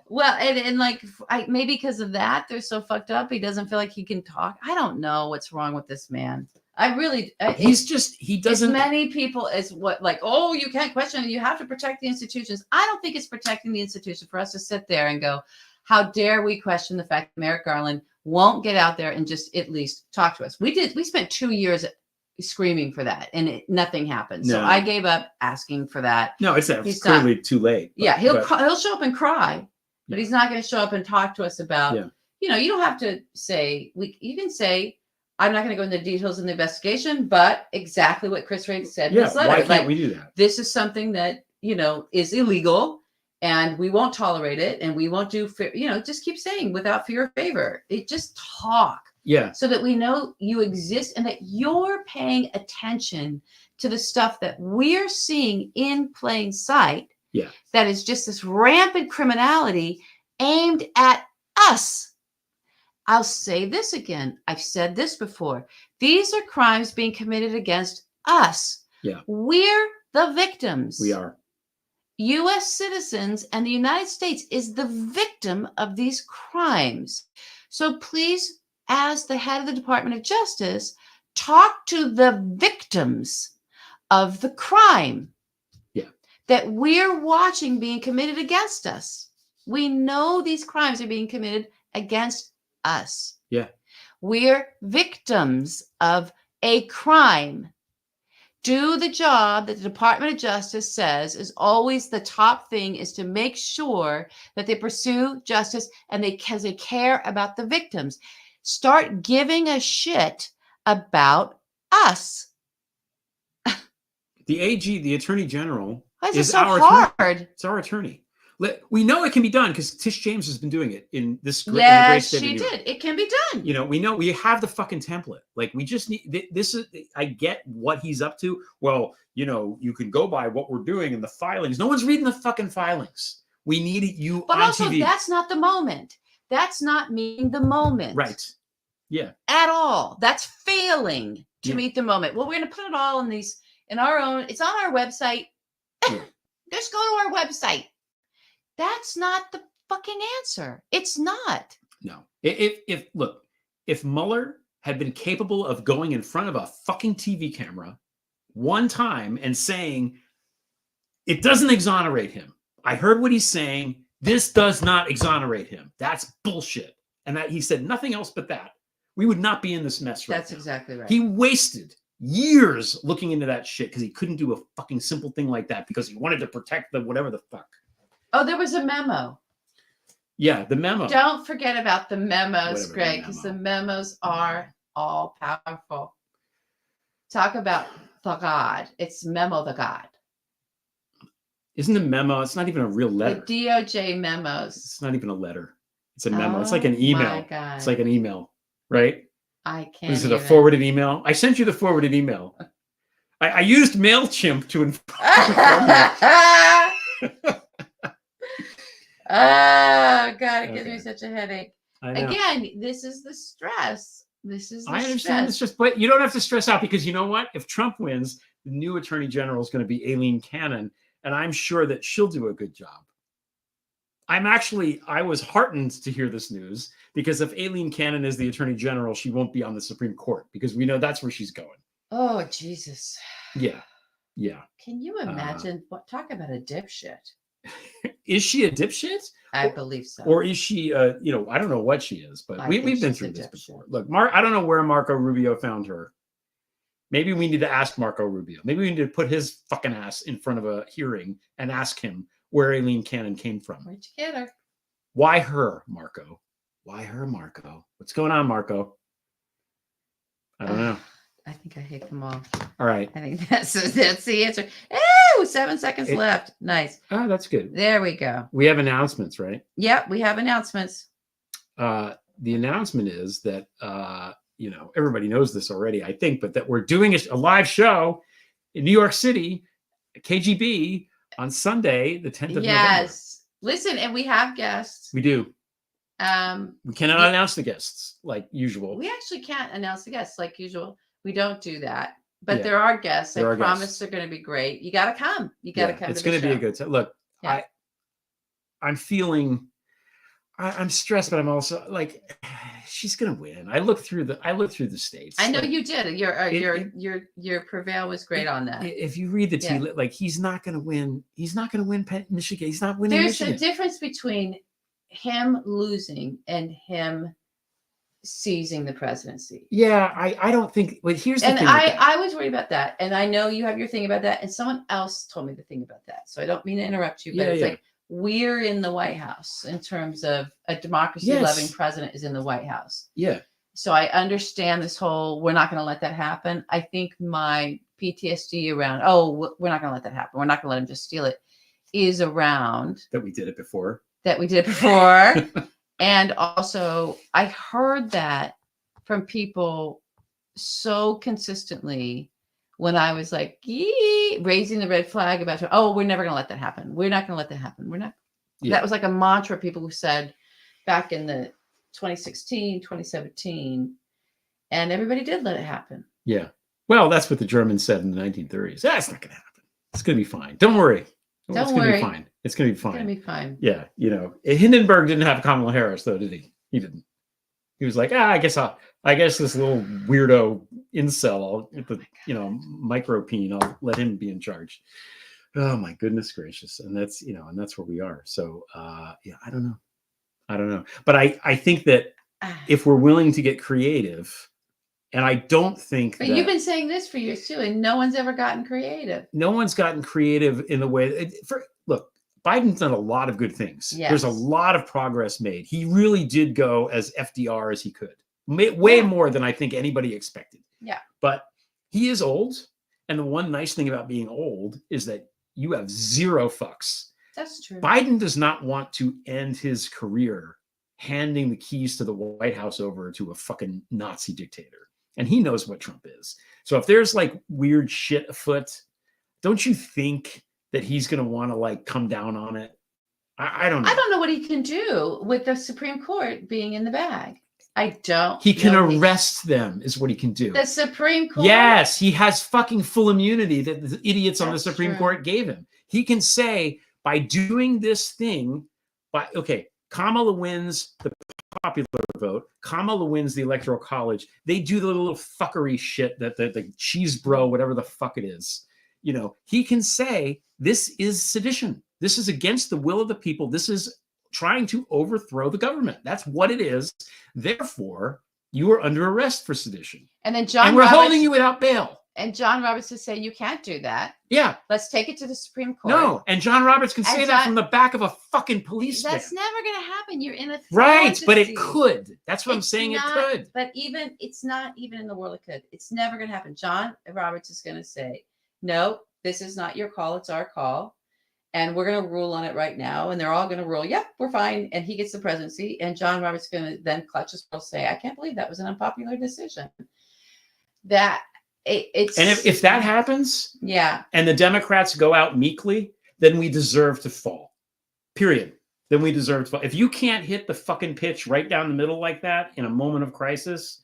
Well, and like, maybe because of that, they're so fucked up. He doesn't feel like he can talk. I don't know what's wrong with this man. I really, he doesn't. As many people as oh, you can't question it. You have to protect the institutions. I don't think it's protecting the institution for us to sit there and go, how dare we question the fact that Merrick Garland won't get out there and just at least talk to us. We spent 2 years screaming for that, and nothing happened. So I gave up asking for that. No, it's clearly too late. But, he'll show up and cry, but he's not going to show up and talk to us about. You don't have to say. You can say, I'm not going to go into the details in the investigation, but exactly what Chris Wray said in his letter. Why can't we do that? This is something that is illegal, and we won't tolerate it, and we won't do. Just keep saying without fear or favor. Just talk. So that we know you exist and that you're paying attention to the stuff that we're seeing in plain sight. That is just this rampant criminality aimed at us. I'll say this again. I've said this before. These are crimes being committed against us. We're the victims. We are. U.S. citizens, and the United States is the victim of these crimes. So please, as the head of the Department of Justice, talk to the victims of the crime that we're watching being committed against us. We know these crimes are being committed against us. We're victims of a crime. Do the job that the Department of Justice says is always the top thing, is to make sure that they pursue justice and because they care about the victims. Start giving a shit about us. The AG, the Attorney General, is so hard. Attorney. It's our attorney. We know it can be done because Tish James has been doing it in this. Yes, she did. It can be done. We know we have the fucking template. Like, we just need this. I get what he's up to. Well, you can go by what we're doing in the filings. No one's reading the fucking filings. We need you but on also, TV. That's not the moment. That's not meeting the moment. Right. At all. That's failing to meet the moment. Well, we're going to put it all in our own. It's on our website. Just go to our website. That's not the fucking answer. It's not. No. If Mueller had been capable of going in front of a fucking TV camera one time and saying, it doesn't exonerate him. I heard what he's saying. This does not exonerate him. That's bullshit. And that he said nothing else but that, we would not be in this mess right now. That's exactly right. He wasted years looking into that shit because he couldn't do a fucking simple thing like that because he wanted to protect the whatever the fuck. Oh, there was a memo. Yeah, the memo. Don't forget about the memos, Greg, because the memos are all powerful. Talk about the God. It's memo the God. Isn't a memo? It's not even a real letter. The DOJ memos. It's not even a letter. It's a memo. It's like an email. My God. It's like an email, right? I can't. Is it a forwarded email? I sent you the forwarded email. I used MailChimp to inform you. Oh God, it gives me such a headache. Again, this is the stress. I understand. It's just, but you don't have to stress out because you know what? If Trump wins, the new Attorney General is going to be Aileen Cannon, and I'm sure that she'll do a good job. I was heartened to hear this news because if Aileen Cannon is the Attorney General, she won't be on the Supreme Court because we know that's where she's going. Oh, Jesus. Yeah. Can you imagine? Talk about a dipshit. Is she a dipshit? I believe so. Or is she, I don't know what she is, but we've been through this before. Look, I don't know where Marco Rubio found her. Maybe we need to ask Marco Rubio. Maybe we need to put his fucking ass in front of a hearing and ask him where Aileen Cannon came from. Where'd you get her? Why her, Marco? Why her, Marco? What's going on, Marco? I don't know. I think I hate them all. All right. I think that's the answer. Oh, 7 seconds left. Nice. Oh, that's good. There we go. We have announcements, right? Yep, we have announcements. The announcement is that, everybody knows this already, I think, but that we're doing a live show in New York City, KGB, on Sunday, the 10th of November. Yes. Listen, and we have guests. We do. We cannot announce the guests like usual. We actually can't announce the guests like usual. We don't do that. But there are guests. I promise they're going to be great. You got to come. You got to come. It's going to be a good time. Look, I'm feeling, I'm stressed, but I'm also like, she's going to win. I looked through the states. I know you did. Your prevail was great on that. If you read the tea, like he's not going to win. He's not going to win Michigan. He's not winning Michigan. There's a difference between him losing and him seizing the presidency. Yeah, I don't think. But here's the thing. And I was worried about that, and I know you have your thing about that, and someone else told me the thing about that. So I don't mean to interrupt you, but it's like we're in the White House in terms of a democracy-loving president is in the White House. Yeah. So I understand this whole we're not going to let that happen. I think my PTSD around we're not going to let that happen. We're not going to let him just steal it is around that we did it before. And also, I heard that from people so consistently when I was like, raising the red flag about, we're never going to let that happen. We're not going to let that happen. We're not. Yeah. That was like a mantra people who said back in the 2016, 2017, and everybody did let it happen. Yeah. Well, that's what the Germans said in the 1930s. That's not going to happen. It's going to be fine. Don't worry. It's going to be fine. It's going to be fine. It's going to be fine. Yeah. Hindenburg didn't have Kamala Harris, though, did he? He didn't. He was like, I guess this little weirdo incel, micropene, I'll let him be in charge. Oh my goodness gracious. And that's, and that's where we are. So, I don't know. But I think that if we're willing to get creative, and I don't think But you've been saying this for years too, and no one's ever gotten creative. No one's gotten creative in the way look, Biden's done a lot of good things. Yes. There's a lot of progress made. He really did go as FDR as he could. Way more than I think anybody expected. Yeah. But he is old. And the one nice thing about being old is that you have zero fucks. That's true. Biden does not want to end his career handing the keys to the White House over to a fucking Nazi dictator. And he knows what Trump is. So if there's like weird shit afoot, don't you think that he's going to want to like come down on it? I don't know. I don't know what he can do with the Supreme Court being in the bag. I don't. He can arrest them is what he can do. The Supreme Court? Yes, he has fucking full immunity that the idiots on the Supreme Court gave him. He can say, by doing this thing, Kamala wins the popular vote. Kamala wins the Electoral College. They do the little fuckery shit that the cheese bro, whatever the fuck it is. He can say, this is sedition. This is against the will of the people. This is trying to overthrow the government. That's what it is. Therefore, you are under arrest for sedition. And then we're holding you without bail. And John Roberts is saying, you can't do that. Yeah. Let's take it to the Supreme Court. No. And John Roberts can say that from the back of a fucking police van. That's never going to happen. You're in a right. But it could. That's what I'm saying. It could. But it's not even in the world it could. It's never going to happen. John Roberts is going to say, no, this is not your call. It's our call. And we're going to rule on it right now. And they're all going to rule, yep, we're fine. And he gets the presidency. And John Roberts is going to then clutch his pearl, say, I can't believe that was an unpopular decision. It's and if that happens, and the Democrats go out meekly, then we deserve to fall. Period. Then we deserve to fall. If you can't hit the fucking pitch right down the middle like that in a moment of crisis,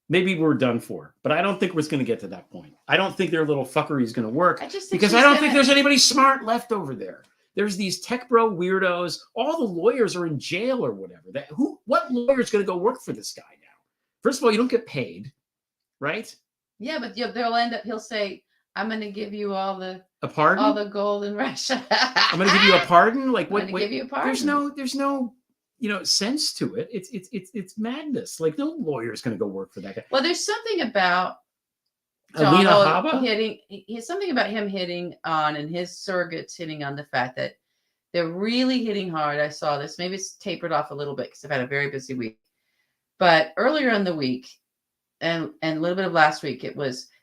maybe we're done for. But I don't think we're going to get to that point. I don't think their little fucking is going to work because I don't think there's anybody smart left over there. There's these tech bro weirdos. All the lawyers are in jail or whatever. What lawyer is going to go work for this guy now? First of all, you don't get paid. Right? Yeah, but they'll end up. He'll say, "I'm going to give you all the pardon, all the gold in Russia. I'm going to give you a pardon." Like what? Give you a pardon. There's no, sense to it. It's madness. Like no lawyer is going to go work for that guy. Well, there's something about Alina Donald Haba? hitting, he's something about him hitting on, and his surrogates hitting on the fact that they're really hitting hard. I saw this. Maybe it's tapered off a little bit because I've had a very busy week. But earlier in the week and a little bit of last week,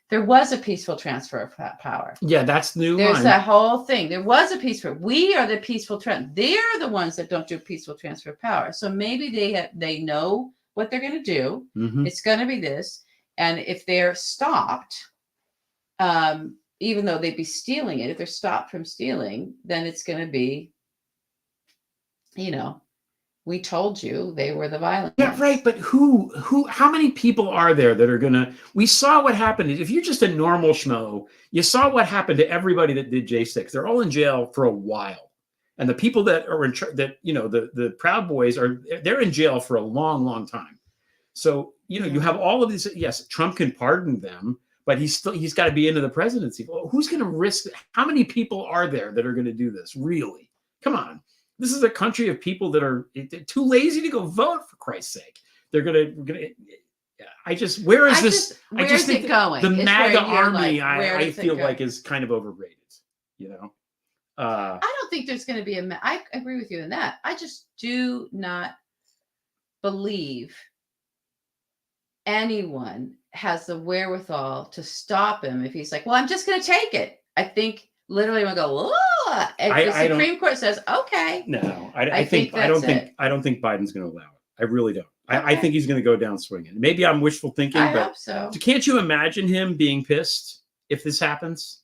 there was a peaceful transfer of power. Yeah, that's the new There's line. that whole thing. There was a peaceful. We are the peaceful trend. They're the ones that don't do peaceful transfer of power. So maybe they know what they're going to do. Mm-hmm. It's going to be this. And if they're stopped, even though they'd be stealing it, if they're stopped from stealing, then it's going to be, we told you they were the violent Yeah, ones. right. But how many people are there that are gonna? We saw what happened. If you're just a normal schmo, you saw what happened to everybody that did J6. They're all in jail for a while, and the people that are the Proud Boys they're in jail for a long, long time. So you have all of these. Yes, Trump can pardon them, but he's got to be into the presidency. Well, who's going to risk? How many people are there that are going to do this? Really? Come on. This is a country of people that are too lazy to go vote, for Christ's sake. They're gonna. Where is this? Where is it going? The MAGA army, I feel like, is kind of overrated. I don't think there's going to be I agree with you in that. I just do not believe anyone has the wherewithal to stop him if he's like, well, I'm just going to take it. I think literally we'll go, oh, and the Supreme Court says, okay. No, I don't think Biden's going to allow it. I really don't. Okay. I think he's going to go down swinging. Maybe I'm wishful thinking, but hope so. Can't you imagine him being pissed if this happens?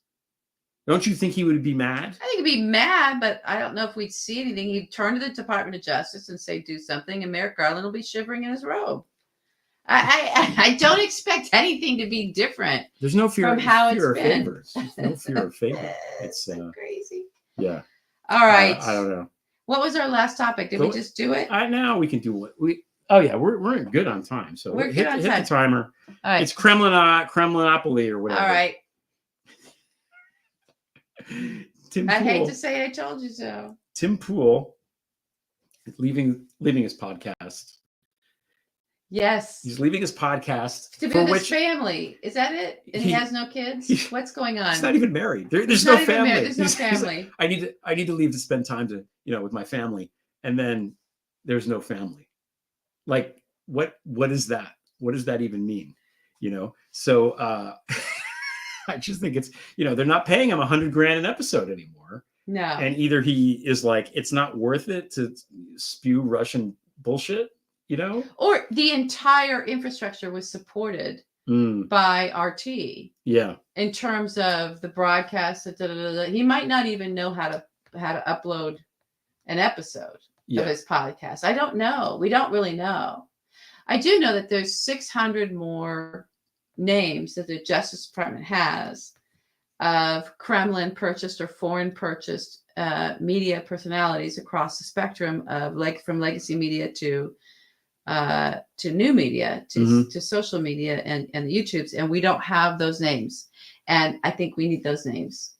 Don't you think he would be mad? I think he'd be mad, but I don't know if we'd see anything. He'd turn to the Department of Justice and say, do something, and Merrick Garland will be shivering in his robe. I don't expect anything to be different. There's no fear, from how fear it's of been. favors. There's no fear of favor. It's crazy. Yeah. All right. I don't know. What was our last topic? Did we just do it? Now we can do what we. Oh yeah, we're good on time. So we're hit the timer. All right. It's Kremlinopoly or whatever. All right. Tim I Pool, hate to say I told you so. Tim Pool is leaving his podcast. Yes. He's leaving his podcast to be with his family. Is that it? And he has no kids? What's going on? He's not even married. There's no family. There's no family. I need to leave to spend time with my family. And then there's no family. Like what is that? What does that even mean? So I just think it's, they're not paying him $100,000 an episode anymore. No. And either he is like, it's not worth it to spew Russian bullshit, or the entire infrastructure was supported by RT. Yeah. In terms of the broadcast, he might not even know how to upload an episode of his podcast. I don't know. We don't really know. I do know that there's 600 more names that the Justice Department has of Kremlin purchased or foreign purchased media personalities across the spectrum of from legacy media to new media to social media and the YouTubes, and we don't have those names, and I think we need those names.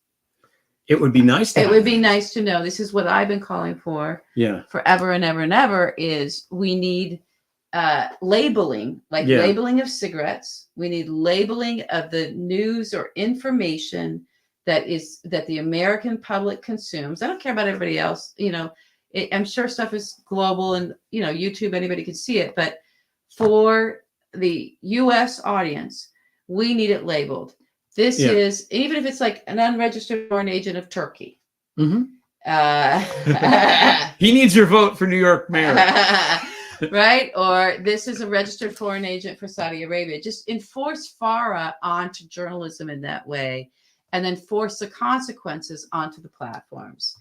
It would be nice. It would be nice to know. This is what I've been calling for. Yeah. Forever and ever and ever is we need labeling, labeling of cigarettes. We need labeling of the news or information that the American public consumes. I don't care about everybody else. I'm sure stuff is global and, YouTube, anybody can see it. But for the U.S. audience, we need it labeled. This is, even if it's like an unregistered foreign agent of Turkey. Mm-hmm. He needs your vote for New York mayor. Right? Or this is a registered foreign agent for Saudi Arabia. Just enforce FARA onto journalism in that way, and then force the consequences onto the platforms.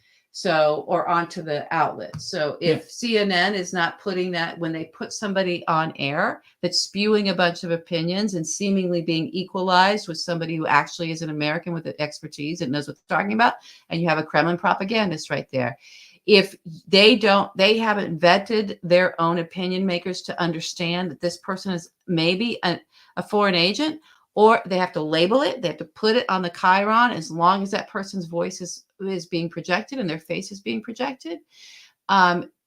Or onto the outlets. So if CNN is not putting that, when they put somebody on air that's spewing a bunch of opinions and seemingly being equalized with somebody who actually is an American with the expertise and knows what they're talking about, and you have a Kremlin propagandist right there. If they haven't vetted their own opinion makers to understand that this person is maybe a foreign agent, or they have to label it, they have to put it on the chyron as long as that person's voice is being projected and their face is being projected.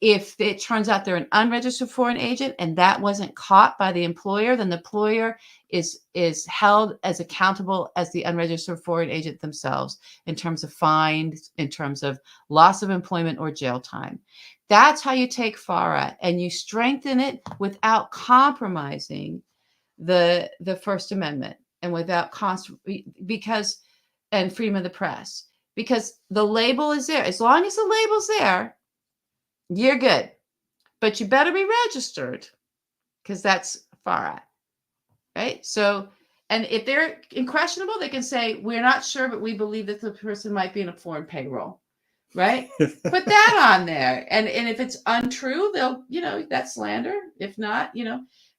If it turns out they're an unregistered foreign agent and that wasn't caught by the employer, then the employer is held as accountable as the unregistered foreign agent themselves in terms of fines, in terms of loss of employment or jail time. That's how you take FARA, and you strengthen it without compromising the First Amendment and without because and freedom of the press, because the label is there. As long as the label's there, you're good, but you better be registered, because that's FARA, right? So, and if they're questionable, they can say, we're not sure, but we believe that the person might be in a foreign payroll, right? Put that on there. And if it's untrue, they'll, that's slander. If not,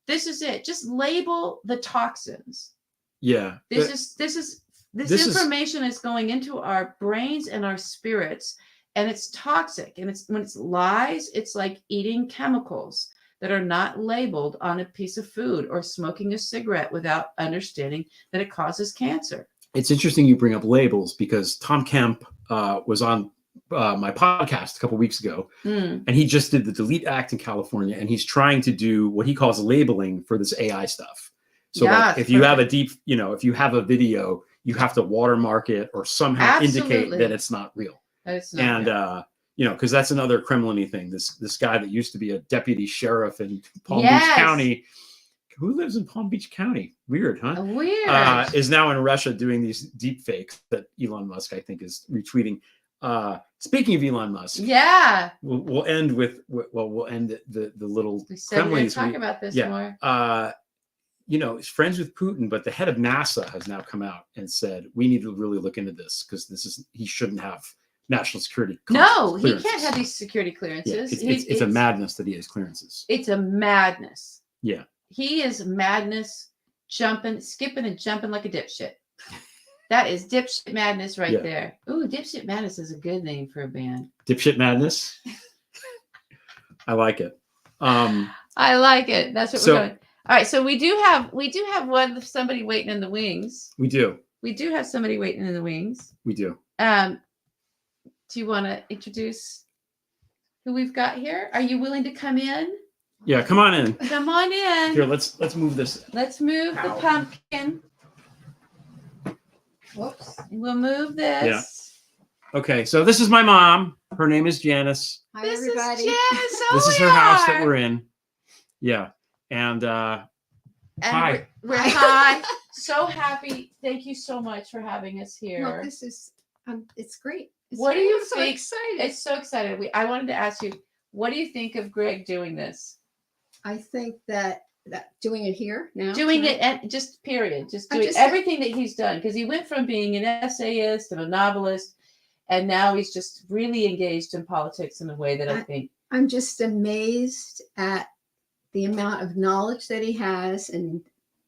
this is it. Just label the toxins. Yeah. This information is going into our brains and our spirits. And it's toxic. And when it's lies, it's like eating chemicals that are not labeled on a piece of food, or smoking a cigarette without understanding that it causes cancer. It's interesting you bring up labels, because Tom Kemp was on my podcast a couple of weeks ago, and he just did the Delete Act in California, and he's trying to do what he calls labeling for this AI stuff. So like if you have if you have a video, you have to watermark it or somehow indicate that it's not real. Because that's another Kremlin-y thing. This guy that used to be a deputy sheriff in Palm Beach County, who lives in Palm Beach County? Weird, huh? Weird. Is now in Russia doing these deep fakes that Elon Musk, I think, is retweeting. Speaking of Elon Musk, we'll end with we'll end the little. We said we're going to talk about this more. He's friends with Putin, but the head of NASA has now come out and said we need to really look into this, because he shouldn't have national security clearances. No, he can't have these security clearances. Yeah, it's a madness that he has clearances. It's a madness. Yeah. He is madness, skipping and jumping like a dipshit. That is dipshit madness right there. Ooh, dipshit madness is a good name for a band. Dipshit madness. I like it. I like it. That's what we're doing. All right, so we do have somebody waiting in the wings. We do. We do have somebody waiting in the wings. We do. Do you want to introduce who we've got here? Are you willing to come in? Yeah, come on in. Come on in. Here, let's move this. Let's move the pumpkin. Whoops. We'll move this. Yeah. Okay, so this is my mom. Her name is Janice. Hi, everybody. Is Janice. This is her house that we're in. Yeah. And hi. We're hi. So happy. Thank you so much for having us here. Well, this is it's great. What do you so think? Excited. It's so excited. I wanted to ask you, what do you think of Greg doing this? I think that doing it here now. Doing it and just period. Just doing everything that he's done, because he went from being an essayist and a novelist, and now he's just really engaged in politics in a way that I think. I'm just amazed at the amount of knowledge that he has and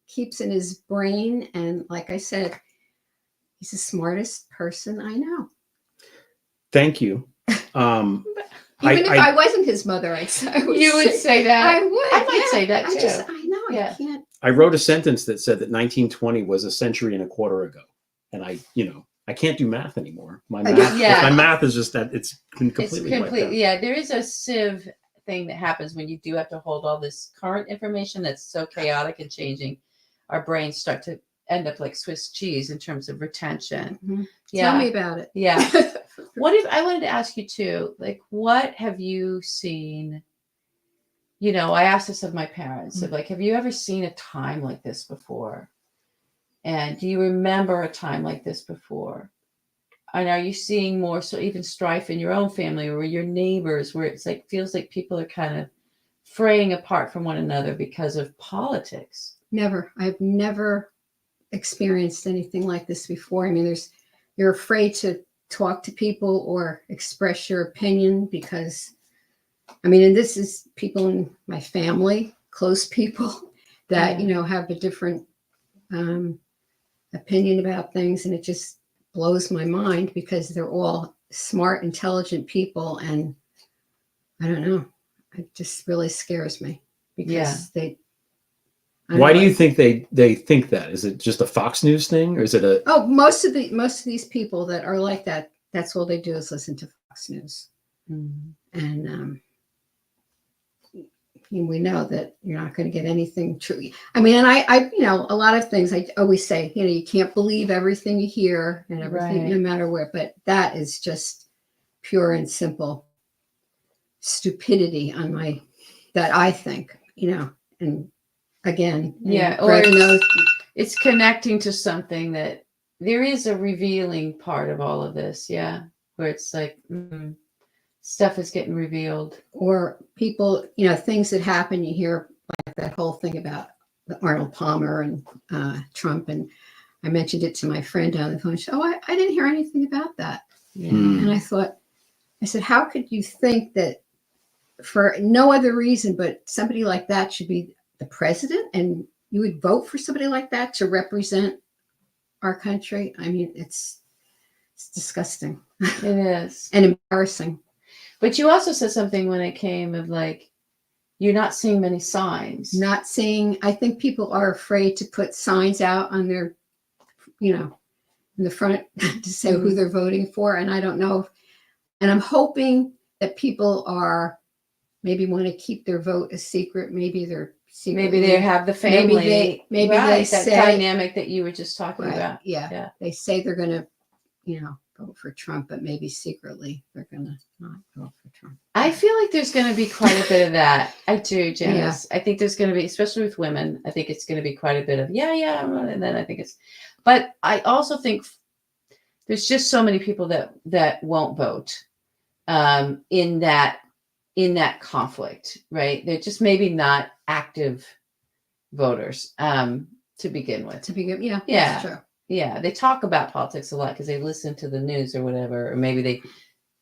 keeps in his brain. And like I said, he's the smartest person I know. Thank you. Even if I wasn't his mother, I'd say. You would say that. I would. I might say that too. I know. I can't. I wrote a sentence that said that 1920 was a century and a quarter ago, and I can't do math anymore. My math is just that it's been completely wiped out. Yeah, there is a sieve thing that happens when you do have to hold all this current information that's so chaotic and changing. Our brains start to end up like Swiss cheese in terms of retention. Mm-hmm. Yeah. Tell me about it. Yeah. I wanted to ask you too, like, what have you seen? I asked this of my parents, of like, have you ever seen a time like this before? And do you remember a time like this before? And are you seeing more so even strife in your own family or your neighbors, where it's like feels like people are kind of fraying apart from one another because of politics? Never. I've never experienced anything like this before. I mean, you're afraid to talk to people or express your opinion because, and this is people in my family, close people that, have a different opinion about things. And it just blows my mind because they're all smart, intelligent people. And I don't know, it just really scares me because Why do you think they think that? Is it just a Fox News thing, or is it a? Oh, most of these people that are like that, that's all they do is listen to Fox News. Mm-hmm. And we know that you're not going to get anything true. I mean, and I, a lot of things I always say, you can't believe everything you hear and everything, Right. no matter where, but that is just pure and simple stupidity that I think, and again, or Greg knows. it's connecting to something that there is a revealing part of all of this. Yeah. Where it's like, stuff is getting revealed. Or people, things that happen, you hear like that whole thing about Arnold Palmer and Trump. And I mentioned it to my friend on the phone. She said, "Oh, I didn't hear anything about that." Yeah. And I said, how could you think that for no other reason, but somebody like that should be the president and you would vote for somebody like that to represent our country? I mean, it's disgusting. It is. And embarrassing. But you also said something when it came of like, you're not seeing many signs. I think people are afraid to put signs out on their, in the front to say who they're voting for. And I don't know. And I'm hoping that people maybe want to keep their vote a secret. Maybe they're Maybe they have the family. Maybe right, they that say, dynamic that you were just talking about. Yeah. They say they're going to, vote for Trump, but maybe secretly they're going to not vote for Trump. I feel like there's going to be quite a bit of that. I do, Janice. Yeah. I think there's going to be, especially with women, I think it's going to be quite a bit of, and then I think but I also think there's just so many people that won't vote in that conflict, right? They're just maybe not active voters to begin with. Yeah. That's true. Yeah, they talk about politics a lot because they listen to the news or whatever, or maybe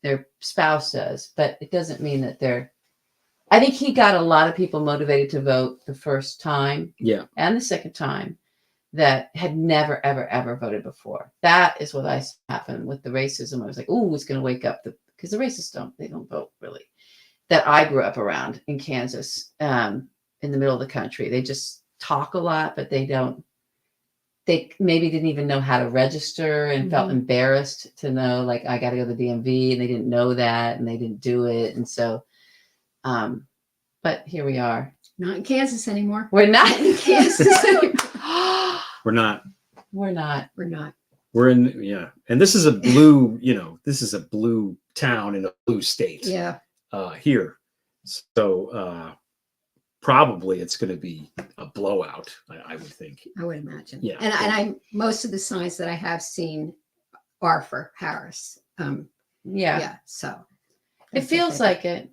their spouse does, but it doesn't mean that I think he got a lot of people motivated to vote the first time, and the second time, that had never, ever, ever voted before. That is what I saw happen with the racism. I was like, oh, it's going to wake up because the racists don't vote really. That I grew up around in Kansas, in the middle of the country. They just talk a lot, but they maybe didn't even know how to register and felt embarrassed to know, like, I got to go to the DMV, and they didn't know that and they didn't do it. And so, but here we are. Not in Kansas anymore. We're not in Kansas anymore. We're not. We're in, and this is a blue, this is a blue town in a blue state. Yeah. Here. So, probably it's going to be a blowout, I would think. I would imagine. Yeah. And most of the signs that I have seen are for Harris. So it feels like it.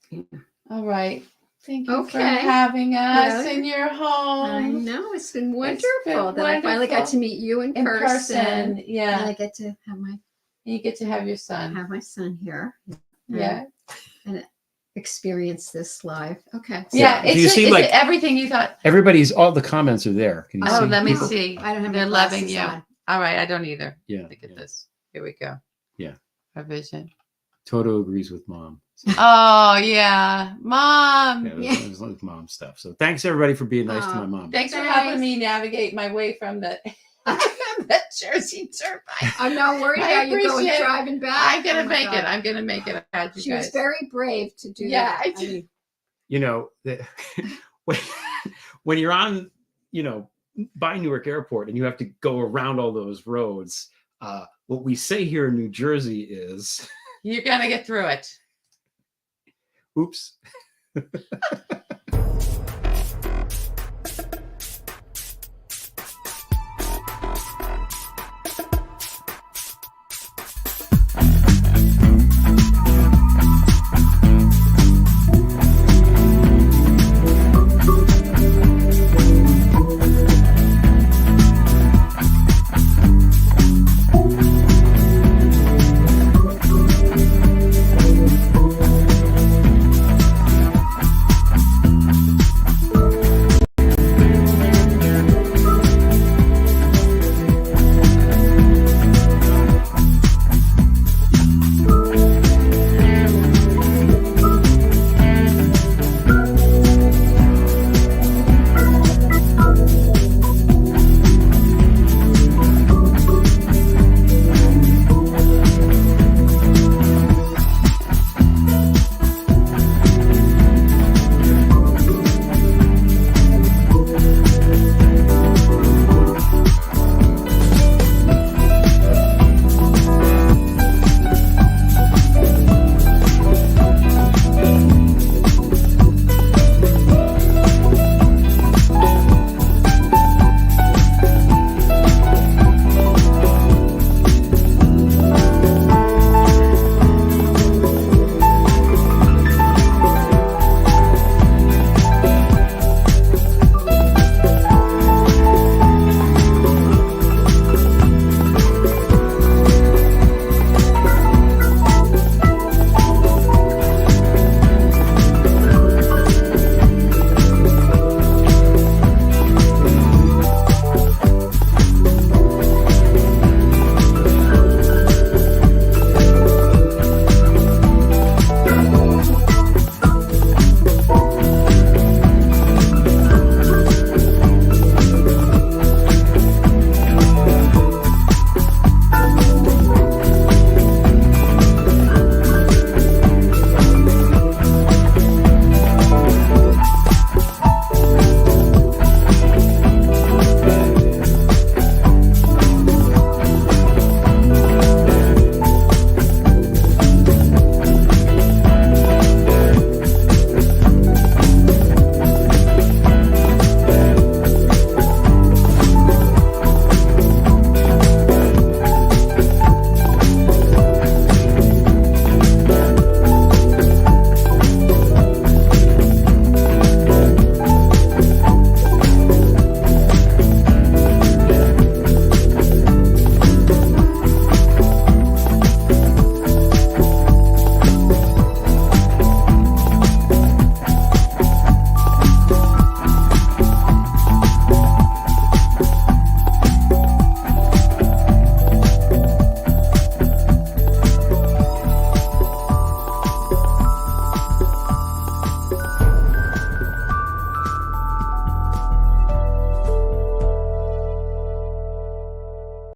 Yeah. All right. Thank you for Okay. having us in your home. I know, it's been wonderful that I finally got to meet you in person. Yeah. And I get to have you get to have your son. Have my son here. Yeah. And experience this live. Okay. Yeah. Is it everything you thought? All the comments are there. Can you see? Let me see. I don't have They're my loving you. on. All right. I don't either. Yeah. Look at this. Here we go. Yeah. Our vision. Toto agrees with mom. So, oh yeah. Mom. There's mom stuff. So thanks everybody for being nice to my mom. Thanks for helping me navigate my way from that Jersey Turnpike. I'm not worried about you going driving back. I'm gonna make it. I'm gonna make it. She was very brave to do that. When you're on, by Newark Airport and you have to go around all those roads, what we say here in New Jersey is, you're gonna get through it. Oops.